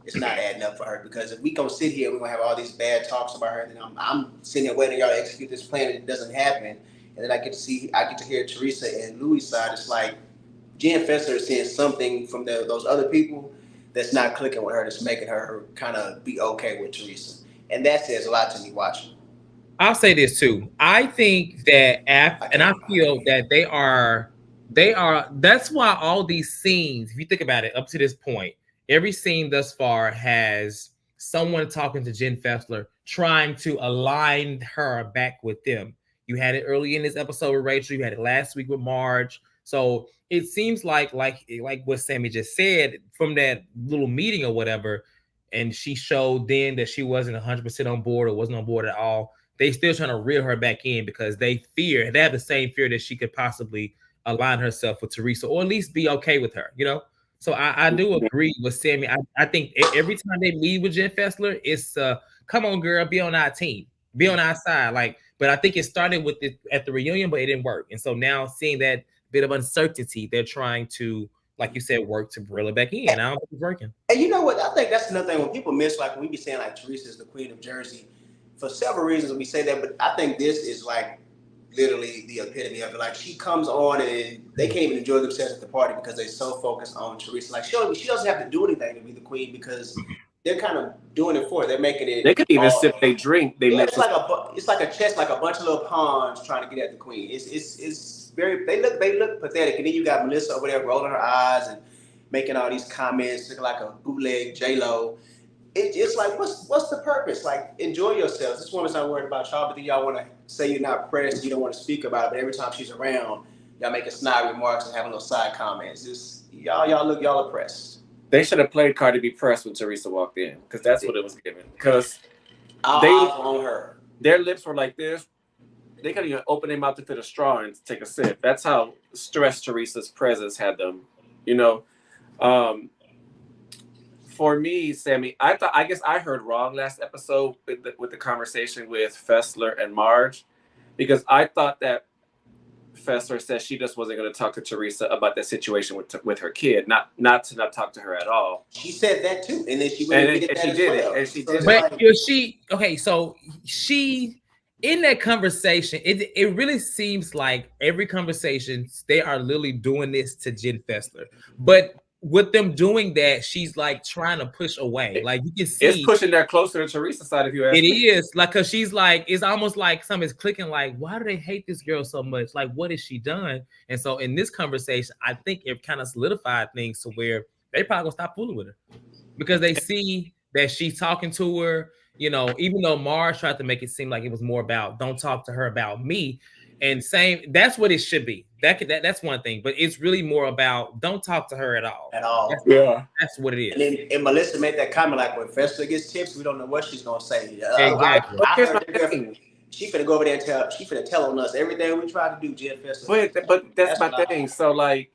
adding up for her, because if we gonna sit here, we're gonna have all these bad talks about her, and then I'm sitting here waiting y'all to execute this plan and it doesn't happen. And then I get to hear Teresa and Louis' side. It's like Jen Fessler is seeing something from those other people that's not clicking with her, that's making her kind of be okay with Teresa. And that says a lot to me watching. I'll say this too. I think that I feel that they are, that's why all these scenes, if you think about it, up to this point, every scene thus far has someone talking to Jen Fessler, trying to align her back with them. You had it early in this episode with Rachel, you had it last week with Marge. So it seems like what Sammy just said from that little meeting or whatever, and she showed then that she wasn't 100% on board or wasn't on board at all. They still trying to reel her back in because they have the same fear that she could possibly align herself with Teresa or at least be okay with her, you know? So I do agree with Sammy. I think every time they meet with Jen Fessler, it's come on, girl, be on our team, be on our side. Like, but I think it started with it at the reunion, but it didn't work. And so now seeing that bit of uncertainty, they're trying to, like you said, work to reel it back in. I don't think it's working. And you know what? I think that's another thing when people miss, like when we be saying like Teresa is the queen of Jersey, for several reasons we say that, but I think this is like literally the epitome of it. Like, she comes on and they can't even enjoy themselves at the party because they're so focused on Teresa. Like, she doesn't have to do anything to be the queen because they're kind of doing it for her. They're making it. They could even sip they drink. It's like a chest, like a bunch of little pawns trying to get at the queen. It's very. They look pathetic, and then you got Melissa over there rolling her eyes and making all these comments, looking like a bootleg J-Lo. It's like, what's the purpose? Like, enjoy yourselves. This woman's not worried about y'all, but then y'all want to say you're not pressed, you don't want to speak about it, but every time she's around, y'all making snide remarks and having little side comments. It's, y'all oppressed. They should have played Cardi B press when Teresa walked in, because that's what it was given. Because they on her. Their lips were like this. They couldn't even open their mouth to fit a straw and take a sip. That's how stressed Teresa's presence had them, you know. For me, Sammy, I guess I heard wrong last episode with the conversation with Fessler and Marge, because I thought that Fessler said she just wasn't going to talk to Teresa about that situation with her kid, not to not talk to her at all. She said that too, and then she did it. So but like, she in that conversation, it really seems like every conversation they are literally doing this to Jen Fessler, but with them doing that, she's like trying to push away. Like you can see, it's pushing that closer to Teresa's side. If you ask it me, is like because she's like, it's almost like something's clicking. Like, why do they hate this girl so much? Like, what has she done? And so in this conversation, I think it kind of solidified things to where they probably gonna stop fooling with her because they see that she's talking to her. You know, even though Mars tried to make it seem like it was more about don't talk to her about me, and same that's what it should be. That's one thing, but it's really more about don't talk to her at all. At all. That's what it is. And Melissa made that comment like when Fessler gets tips, we don't know what she's gonna say. Exactly. I heard that she finna go over there and she finna tell on us everything we try to do, Jen Fessler. But that's my thing. So like,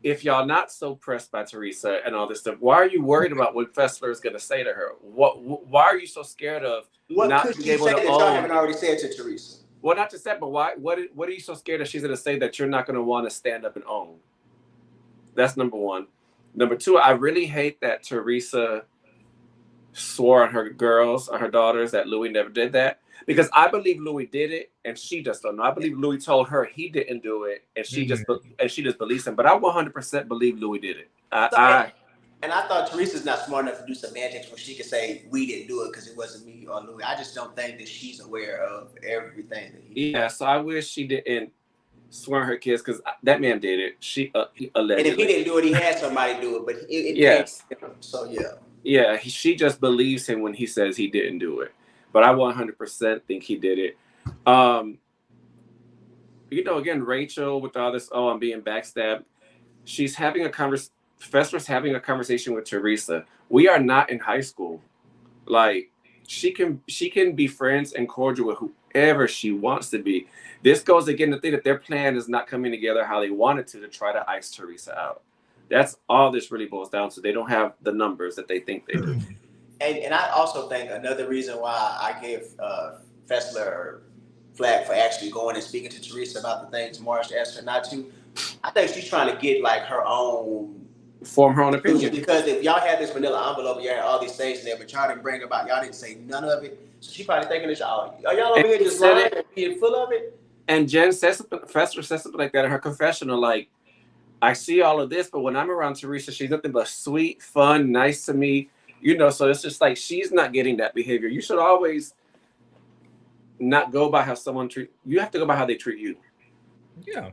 if y'all not so pressed by Teresa and all this stuff, why are you worried about what Fessler is going to say to her? Why are you so scared of not being able to own? Y'all haven't already said to Teresa. Well, not just that, but why? What are you so scared that she's going to say that you're not going to want to stand up and own? That's number one. Number two, I really hate that Teresa swore on her girls or her daughters that Louis never did that. Because I believe Louis did it, and she just don't know. I believe Louis told her he didn't do it, and she just believes him. But I 100% believe Louis did it. And I thought Teresa's not smart enough to do semantics where she could say we didn't do it because it wasn't me or Louis. I just don't think that she's aware of everything that he did. Yeah, so I wish she didn't swear on her kids because that man did it. She allegedly. And if he didn't do it, he had somebody do it. But it yes. So yeah. Yeah, she just believes him when he says he didn't do it. But I 100% think he did it. Again, Rachel with all this, I'm being backstabbed. She's having Fessler's having a conversation with Teresa. We are not in high school. Like, she can be friends and cordial with whoever she wants to be. This goes again to think that their plan is not coming together how they wanted to try to ice Teresa out. That's all this really boils down to. They don't have the numbers that they think they do. And I also think another reason why I gave Fessler flack for actually going and speaking to Teresa about the things Marsh asked her not to, I think she's trying to get like her own form her own opinion. Because if y'all had this vanilla envelope, y'all had all these things in there, but y'all didn't bring about, y'all didn't say none of it. So she probably thinking that are y'all over here just lying and being full of it? And Fessler says something like that in her confessional, like, I see all of this, but when I'm around Teresa, she's nothing but sweet, fun, nice to me. So it's just like she's not getting that behavior. You should always not go by how someone treat you. You have to go by how they treat you. Yeah.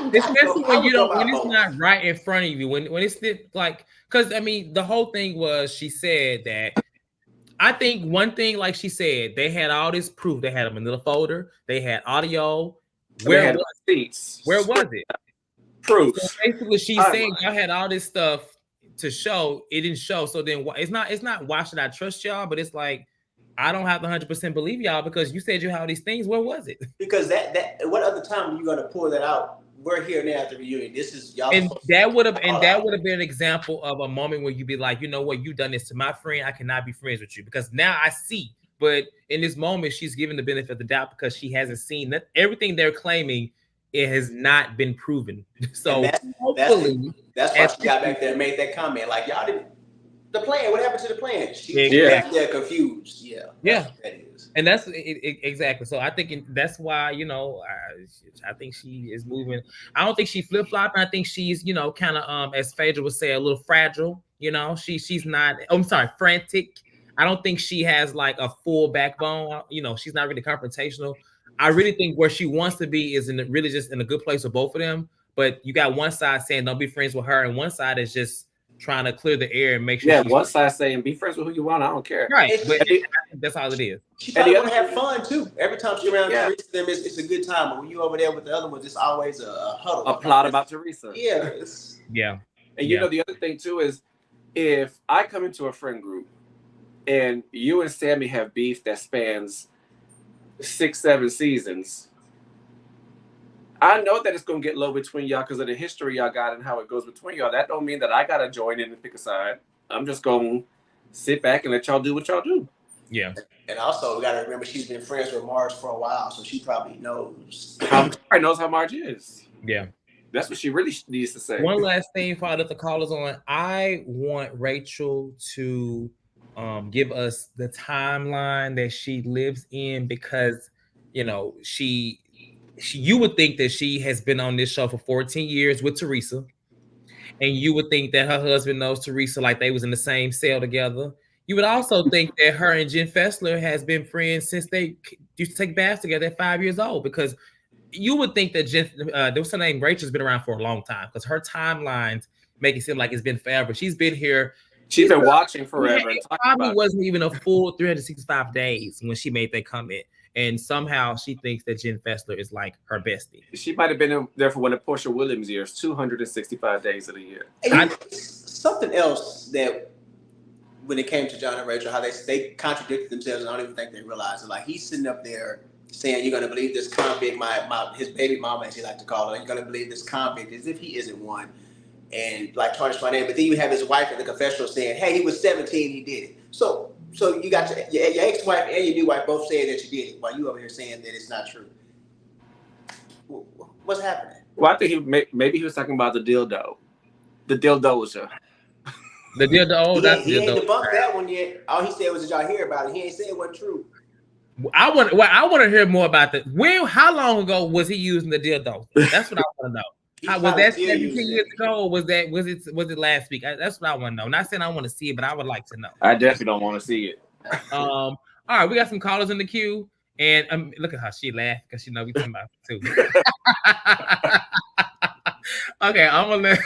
Especially when it's not right in front of you. When it's like, because I mean, the whole thing was she said that. I think one thing, like she said, they had all this proof. They had a manila folder. They had audio. Where was it? Proof. So basically, she's saying y'all had all this stuff to show. It didn't show. So then it's not why should I trust y'all? But it's like I don't have to 100% believe y'all because you said you had all these things. Where was it? Because that what other time are you gonna pull that out? We're here now at the reunion. This is y'all. And that would have been an example of a moment where you'd be like, you know what, you've done this to my friend. I cannot be friends with you because now I see. But in this moment, she's given the benefit of the doubt because she hasn't seen that everything they're claiming. It has not been proven. So that's why she got back there and made that comment. Like, y'all didn't the plan. What happened to the plan? She's back there confused. Yeah. That is. And that's exactly. So I think that's why, I think she is moving. I don't think she flip-flopping. I think she's, kind of as Phaedra would say, a little fragile. She's not, I'm sorry, frantic. I don't think she has like a full backbone. She's not really confrontational. I really think where she wants to be is really just in a good place with both of them. But you got one side saying don't be friends with her, and one side is just trying to clear the air and make sure. Yeah, one side saying be friends with who you want. I don't care. Right, but that's all it is. She probably want to have fun too. Every time she's around Teresa, them it's a good time. But when you over there with the other ones, it's always a huddle. A plot about Teresa. Yeah. Yeah. And the other thing too is if I come into a friend group and you and Sammy have beef that spans 6-7 seasons, I know that it's gonna get low between y'all because of the history y'all got and how it goes between y'all. That don't mean that I gotta join in and pick a side. I'm just gonna sit back and let y'all do what y'all do. Yeah. And also we gotta remember she's been friends with Marge for a while, so she probably knows. How Marge is. Yeah. That's what she really needs to say. One last thing before I let the callers on. I want Rachel to give us the timeline that she lives in because she you would think that she has been on this show for 14 years with Teresa, and you would think that her husband knows Teresa like they was in the same cell together. You would also think that her and Jen Fessler has been friends since they used to take baths together at 5 years old. Because you would think that there was her name Rachel's been around for a long time because her timelines make it seem like it's been forever. She's been here. She's been watching It forever and talking probably about wasn't even a full 365 days when she made that comment. And somehow she thinks that Jen Fessler is like her bestie. it. She might have been there for one of Portia Williams' years, 265 days of the year. Something else that when it came to John and Rachel, how they contradicted themselves, and I don't even think they realized it. Like, he's sitting up there saying, "You're gonna believe this convict, his baby mama, as he like to call her. You're gonna believe this convict," as if he isn't one, and like tarnish my name. But then you have his wife in the confessional saying, "Hey, he was 17, he did it." So you got your ex-wife and your new wife both saying that you did it, while you over here saying that it's not true. What's happening? Well, I think maybe he was talking about the dildo, the dildoja. The dildo. He ain't debunked that one yet. All he said was, "Did y'all hear about it?" He ain't said it wasn't true. I want to hear more about that. How long ago was he using the dildo? That's what I want to know. Was that 17 years ago, or was it last week? That's what I want to know. Not saying I want to see it, but I would like to know. I definitely don't want to see it. All right, we got some callers in the queue, and look at how she laughed because she know we talking about it too. Okay, I'm gonna let.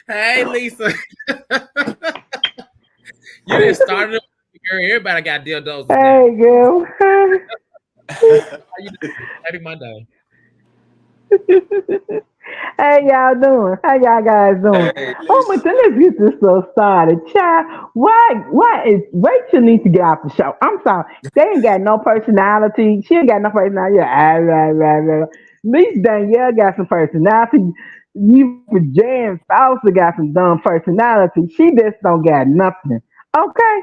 Hey, Lisa. You just started. Girl, everybody got dildos. Hey, girl. How you doing? Happy Monday. How y'all doing? How y'all guys doing? Hey, Oh my goodness, let's get this so started. Child, why is Rachel needs to get off the show? I'm sorry. They ain't got no personality. She ain't got no personality. At least Danielle got some personality. You Jan Fausto got some dumb personality. She just don't got nothing. Okay?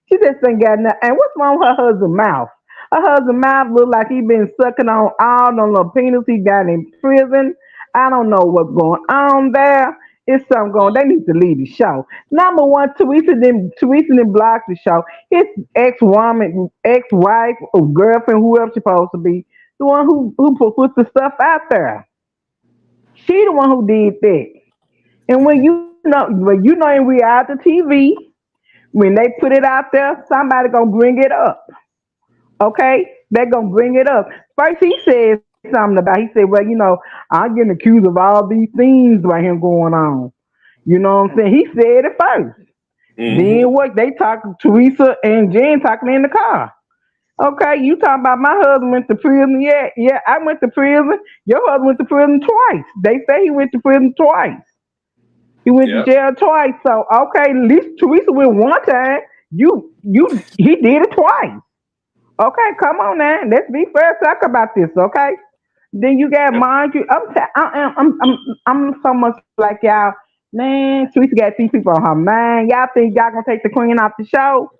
She just ain't got nothing. And what's wrong with her husband's mouth? Her husband's mouth look like he been sucking on all the little penis he got in prison. I don't know what's going on there. It's something going. They need to leave the show. Number one, Teresa didn't block the show. His ex-woman, ex-wife, or girlfriend, whoever she's supposed to be, the one who put the stuff out there. She the one who did that. And when you know in reality TV, when they put it out there, somebody gonna bring it up. Okay? They're gonna bring it up. First he said something about he said, well, I'm getting accused of all these things right here going on. You know what I'm saying? He said it first. Then what they talking Teresa and Jen talking in the car. Okay, you talking about my husband went to prison? Yeah, I went to prison. Your husband went to prison twice. They say he went to prison twice. He went to jail twice. So okay, at least Teresa went one time. He did it twice. Okay, come on now. Let's be fair. Talk about this. Okay. Then you got mind you. I'm so much like y'all. Man, Teresa got these people on her mind. Y'all think y'all gonna take the queen off the show?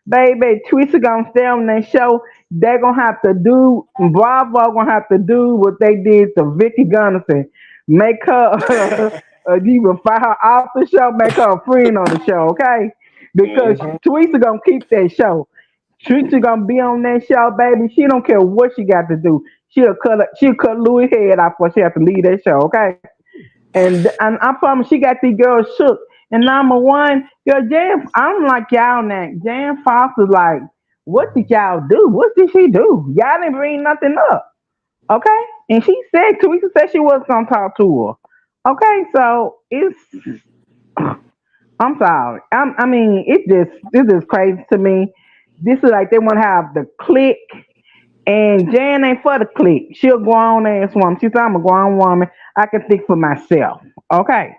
Baby, Teresa gonna stay on that show. They're gonna have to do Bravo gonna have to do what they did to Vicky Gunnison. Make her even fire her off the show, make her a friend on the show, okay? Because Teresa gonna keep that show. Teresa gonna be on that show, baby. She don't care what she got to do. She'll cut Louis' head off before she have to leave that show, okay? And I promise she got these girls shook. And number one, I'm like y'all now. Jan Foster's like, what did y'all do? What did she do? Y'all didn't bring nothing up. Okay? And Teresa said she was gonna talk to her. Okay, so I'm sorry. It's just crazy to me. This is like they want to have the click, and Jan ain't for the click. She a grown ass woman. She said, I'm a grown woman. I can think for myself. Okay.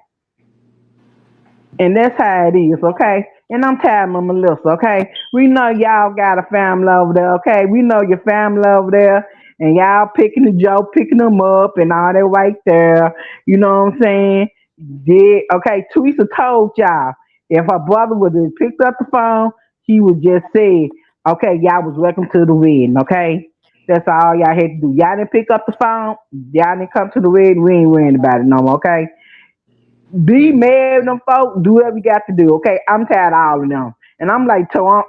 And that's how it is, okay? And I'm tired of Melissa, okay? We know y'all got a family over there, okay? We know your family over there, and y'all picking the joke, picking them up, and all that right there. You know what I'm saying? Okay, Teresa told y'all if her brother would have picked up the phone, he would just say, okay, y'all was welcome to the wedding, okay? That's all y'all had to do. Y'all didn't pick up the phone. Y'all didn't come to the wedding. We ain't worrying about it no more, okay? Be mad at them folks. Do whatever you got to do. Okay, I'm tired of all of them. And I'm like, what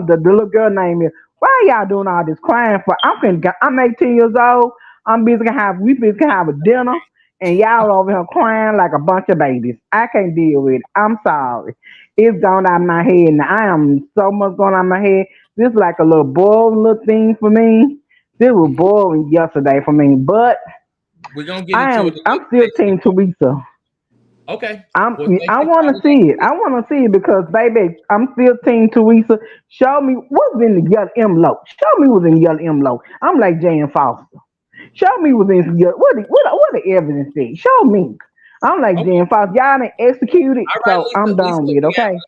the little girl name is? Why y'all doing all this crying for? I'm 18 years old. We busy gonna have a dinner, and y'all over here crying like a bunch of babies. I can't deal with it. I'm sorry. It's gone out of my head, and I am so much going out of my head. This is like a little boring little thing for me. This was boring yesterday for me, but We're gonna get into it a I'm little still bit. Team Teresa. Okay. Well, thank I you for want to calling see it. in. I want to see it because, baby, I'm still Team Teresa. Show me what's in the yellow envelope. Show me what's in the yellow envelope. I'm like Jan Foster. Show me what's in the yellow. What the evidence is? Show me. I'm like Okay. Jan Foster. Y'all didn't execute it, All right, so Lisa. I'm Lisa, done with it. we got Okay.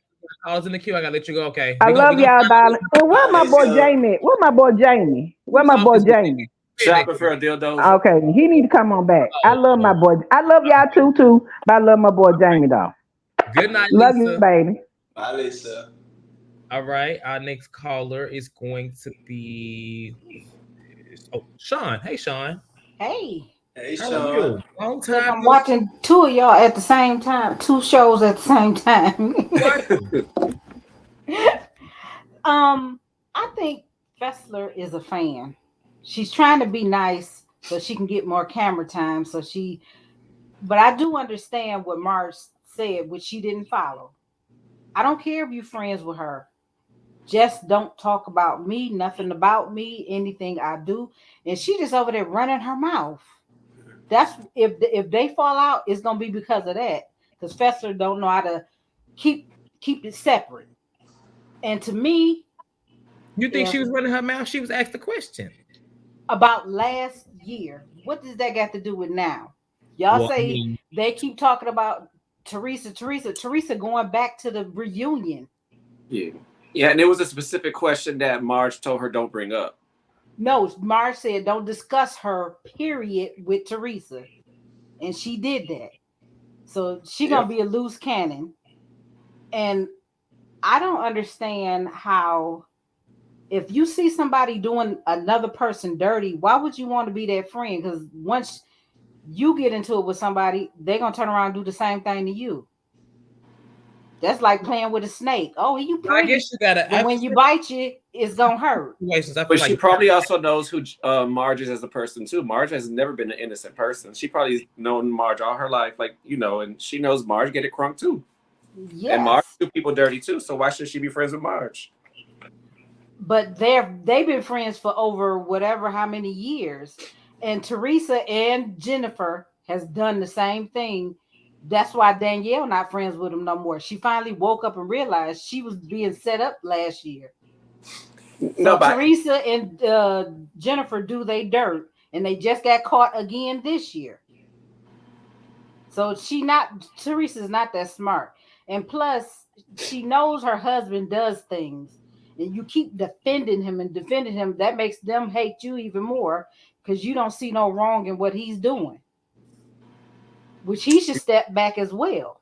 calls in the queue. I gotta let you go. Okay. I We love gonna y'all, find darling. And where All my right, boy so Jamie? At? Where my boy Jamie? He Where was my off boy this weekend. Jamie? Shopping for a dildozer. Okay, he need to come on back. I Oh, love my boy. I love y'all too, but I love my boy Jamie though. good night, Love you, Lisa. baby. bye, Lisa. All right. Our next caller is going to be who's this? Oh, Sean. Hey, Sean. Hey, Hey, How are Sean. you? Long look, time I'm no watching two of y'all at the same time, two shows at the same time. watching. um, I think Fessler is a fan. She's trying to be nice so she can get more camera time. But I do understand what Marge said, which she didn't follow. I don't care if you're friends with her. Just don't talk about me, nothing about me, anything I do. And she just over there running her mouth. That's if they fall out, it's gonna be because of that. Because Fessler don't know how to keep keep it separate. And to me, You think she if was running her mouth? She was asked the question. about last year, what does that got to do with now? Y'all Well, I say mean, they keep talking about Teresa going back to the reunion. Yeah. Yeah, and it was a specific question that Marge told her don't bring up. No, Marge said don't discuss her period with Teresa, and she did that. So she gonna Yep. be a loose cannon. And I don't understand how if you see somebody doing another person dirty, why would you want to be their friend? Because once you get into it with somebody, they're gonna turn around and do the same thing to you. That's like playing with a snake. Oh, you I pretty, guess you gotta. but when you bite you, it's gonna hurt. Situations. I feel But like she probably also knows who Marge is as a person too. Marge has never been an innocent person. She probably known Marge all her life, like and she knows Marge get it crunk too, and Marge Yes, do people dirty too. So why should she be friends with Marge? but they've been friends for over whatever how many years, and Teresa and Jennifer has done the same thing. That's why Danielle not friends with him no more. She finally woke up and realized she was being set up last year. No, So but Teresa and Jennifer do they dirt, and they just got caught again this year. So Teresa's not that smart, and plus she knows her husband does things, and you keep defending him and defending him. That makes them hate you even more because you don't see no wrong in what he's doing, which he should step back as well.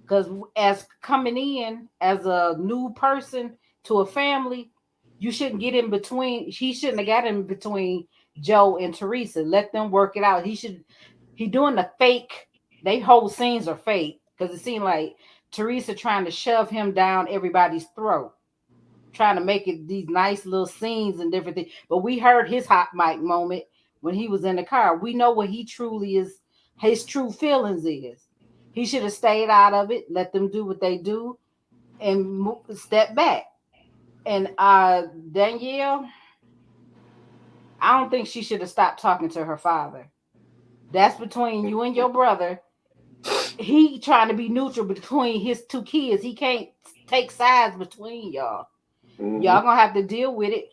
Because as coming in as a new person to a family, you shouldn't get in between. He shouldn't have got in between Joe and Teresa. Let them work it out. He doing the fake. They whole scenes are fake because it seemed like Teresa trying to shove him down everybody's throat, trying to make it these nice little scenes and different things. But we heard his hot mic moment when he was in the car. We know what he truly is, his true feelings is. He should have stayed out of it, let them do what they do, and step back. And Danielle, I don't think she should have stopped talking to her father. That's between you and your brother. He trying to be neutral between his two kids. He can't take sides between y'all. mm-hmm. Y'all gonna have to deal with it,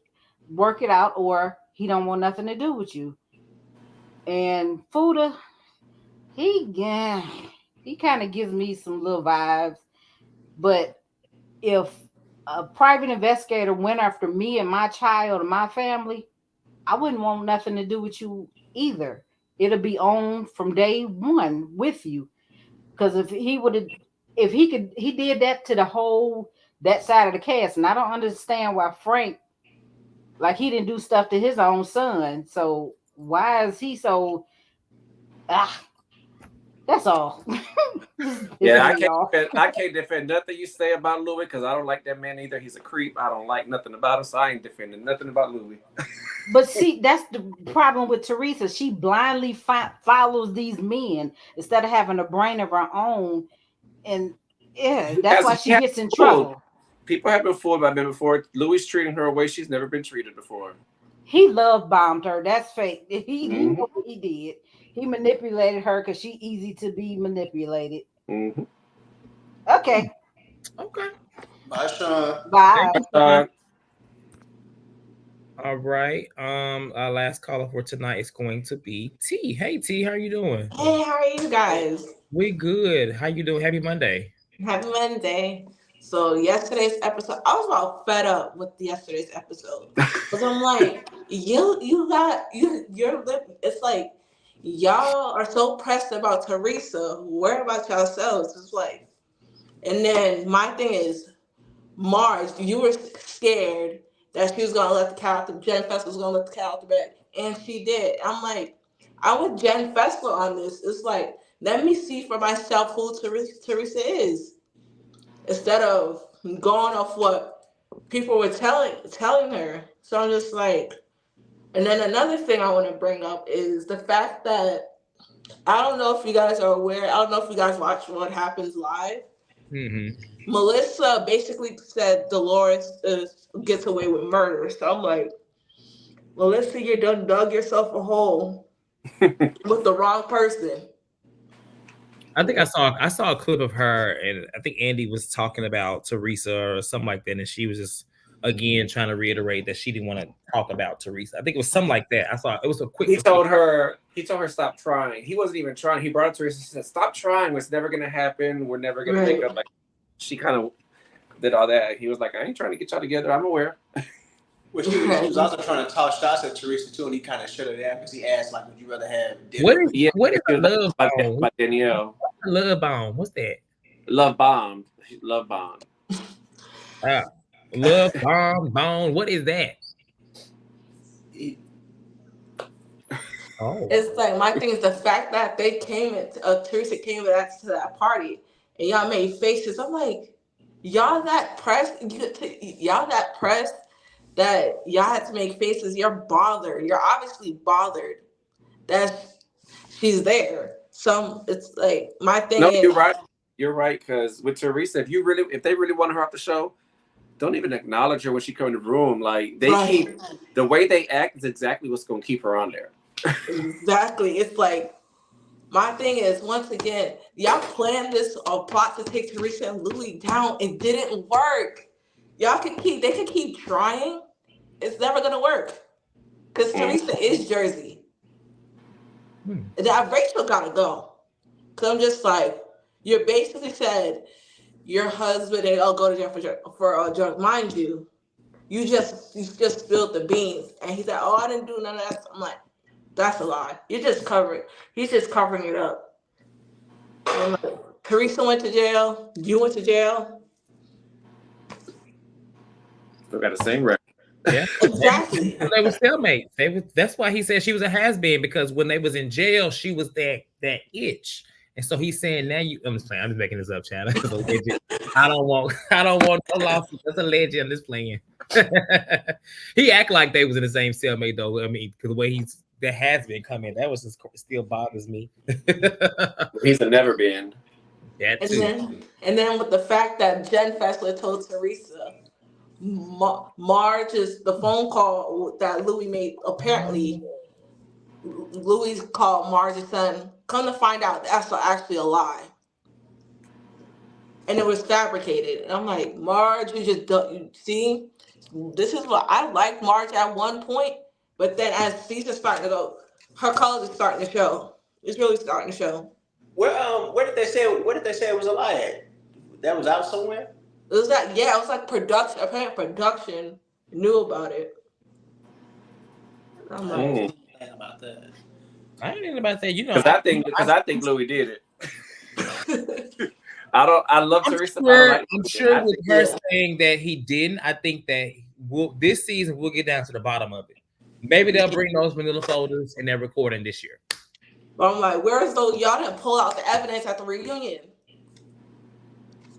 work it out, or he don't want nothing to do with you. And Fuda, yeah, he kind of gives me some little vibes. But if a private investigator went after me and my child and my family, I wouldn't want nothing to do with you either. It'll be on from day one with you. Because if he could, he did that to the whole that side of the cast, and I don't understand why Frank, like, he didn't do stuff to his own son. So why is he so? Ah, That's all. Yeah, Off. I can't defend nothing you say about Louis because I don't like that man either. He's a creep. I don't like nothing about him, so I ain't defending nothing about Louis. But see, that's the problem with Teresa. She blindly follows these men instead of having a brain of her own, and yeah, that's why He she has gets in fooled. trouble. People have been fooled by men before. Louis treating her a way she's never been treated before. He love bombed her. That's fake. He Mm-hmm. knew what he did. He manipulated her because she easy to be manipulated. Mm-hmm. Okay. Okay. Bye, Sean. Bye. All right. Our last caller for tonight is going to be T. Hey T, how you doing? Hey, how are you guys? We good. How you doing? Happy Monday. Happy Monday. So yesterday's episode, I was about fed up with yesterday's episode because I'm like, you're it's like y'all are so pressed about Teresa. Worry about yourselves. It's like, and then my thing is, Marge, you were scared that she was gonna let the cat out the Jen Fessler was gonna let the cat out the bag, and she did. I'm like, I would Jen Fessler on this. It's like, let me see for myself who Teresa is, instead of going off what people were telling her. So I'm just like, and then another thing I want to bring up is the fact that I don't know if you guys are aware. I don't know if you guys watch What Happens Live. Mm-hmm. Melissa basically said Dolores gets away with murder. So I'm like, Melissa, you done dug yourself a hole with the wrong person. I think I saw a clip of her, and I think Andy was talking about Teresa or something like that, and she was just again trying to reiterate that she didn't want to talk about Teresa. I think it was something like that. I saw it was a quick. He told her stop trying. He wasn't even trying. He brought up Teresa and said, "Stop trying. It's never gonna happen. We're never gonna make up." Like she kind of did all that. He was like, "I ain't trying to get y'all together. I'm aware." Which he was also trying to talk shots at Teresa too, and he kind of shut her down because he asked, like, "Would you rather have dinner?" What is a love bomb? By Danielle. Love bomb. What's that? Love bombed. Love bombed. Love bomb. What is that? Oh. It's like, my thing is the fact that they Teresa came back to that party and y'all made faces. I'm like, y'all that pressed that y'all had to make faces. You're bothered. You're obviously bothered that she's there. It's like, my thing is, you're right. You're right, because with Teresa, if they really want her off the show, don't even acknowledge her when she come in the room. Like keep the way they act is exactly what's going to keep her on there. Exactly. It's like, my thing is, once again, y'all planned this plot to take Teresa and Louis down. It didn't work. They could keep trying. It's never gonna work because Teresa is Jersey. That Rachel gotta go. Cause I'm just like, you basically said your husband and go to jail for drug. Mind you, you just spilled the beans, and he said, "Oh, I didn't do none of that." I'm like, that's a lie. He's just covering it up. Like, Teresa went to jail. You went to jail. They got the same record. Yeah, exactly. They were cellmates. That's why he said she was a has-been, because when they was in jail, she was that itch. And so he's saying now I'm just making this up, Chad. I don't want no lawsuit. That's a legend. I'm just playing. He act like they was in the same cellmate though. I mean, because the way that has been coming, that was just still bothers me. He's a never been. That too. And then with the fact that Jen Fessler told Teresa, Marge is the phone call that Louis made. Apparently, Louis called Marge's son. Come to find out, that's actually a lie, and it was fabricated. And I'm like, Marge, you just don't see. This is what I liked Marge at one point, but then as season's starting to go, her colors are starting to show. It's really starting to show. Where did they say it was a lie at? That was out somewhere? It was like production. Apparently production knew about it. I'm like, about that. I ain't think about that. You know, because I think Louis did it. I love Teresa. I'm sure with her saying that he didn't, I think that this season we'll get down to the bottom of it. Maybe they'll bring those manila folders and they're recording this year. But I'm like, where's those? Y'all didn't pull out the evidence at the reunion.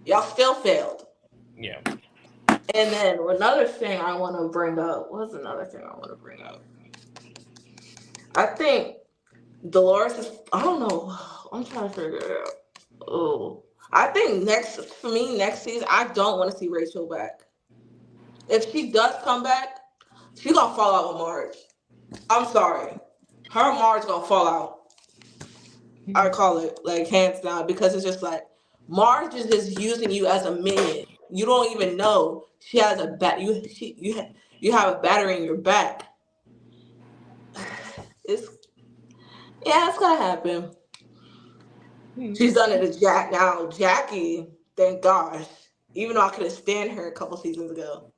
Y'all still failed. Yeah. And then another thing I want to bring up. What's another thing I want to bring up? I think Dolores is. I don't know. I'm trying to figure it out. Oh, I think next season, I don't want to see Rachel back. If she does come back, she gonna fall out with Marge. I'm sorry, her and Marge gonna fall out. I call it like hands down because it's just like Marge is just using you as a minion. You don't even know she has a bat. You have a battery in your back. It's it's gonna happen. She's done it to Jack now. Jackie, thank gosh. Even though I couldn't stand her a couple seasons ago,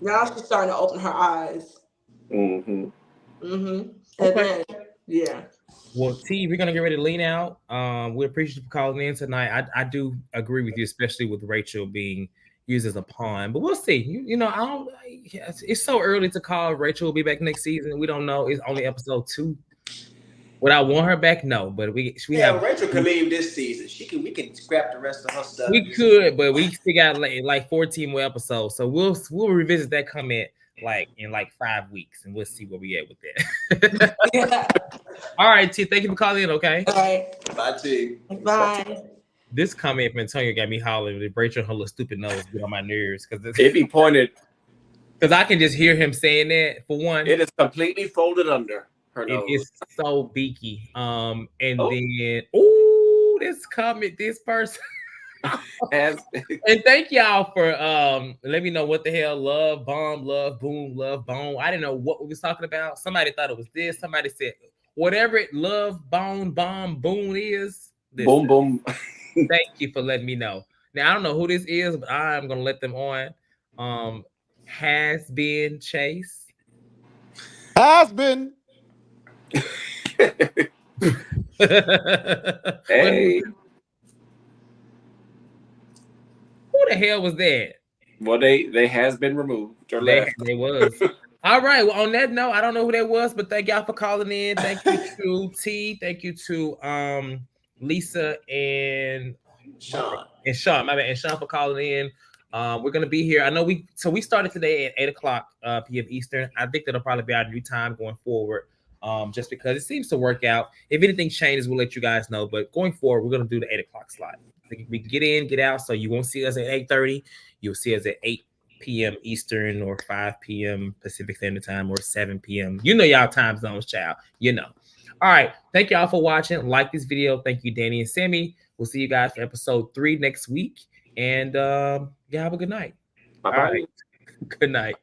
now she's starting to open her eyes. Mm-hmm. Mm-hmm. And Okay. then, yeah. Well, T, we're gonna get ready to lean out. We appreciate you for calling in tonight. I do agree with you, especially with Rachel being used as a pawn. But we'll see. You know, I don't. It's so early to call Rachel will be back next season. We don't know. It's only episode 2. Would I want her back? No, but we have. Rachel can leave this season. We can scrap the rest of her stuff. We could, but we still got like 14 more episodes, so we'll revisit that comment in 5 weeks, and we'll see where we at with that. Yeah. All right, T, thank you for calling in. Okay. All right. Bye, T. Bye. This comment from Antonio got me hollering. Rachel, her little stupid nose get on my nerves because It be pointed. Because I can just hear him saying that. For one, it is completely folded under her nose. It is so beaky. And Oh. then this comment, this person. And thank y'all for let me know what the hell love bomb, love boom, love bone. I didn't know what we was talking about. Somebody thought it was this. Somebody said whatever it love bone bomb boom is. Boom boom. Thank you for letting me know. Now I don't know who this is, but I'm gonna let them on. Has been Chase. Has been. Hey. Who the hell was that? Well, they has been removed or left. They was. All right. Well, on that note, I don't know who that was, but thank y'all for calling in. Thank you to T. Thank you to Lisa and Sean. And Sean, my bad. And Sean for calling in. We're gonna be here. I know we started today at 8:00 p.m. Eastern. I think that'll probably be our new time going forward. Just because it seems to work out. If anything changes, we'll let you guys know. But going forward, we're gonna do the 8:00 slot. We can get in, get out. So you won't see us at 8:30. You'll see us at 8 p.m. Eastern or 5 p.m. Pacific Standard Time or 7 p.m. You know y'all time zones, child. You know. All right. Thank y'all for watching. Like this video. Thank you, Danny and Sammy. We'll see you guys for episode 3 next week. And have a good night. Bye-bye. All right. Good night.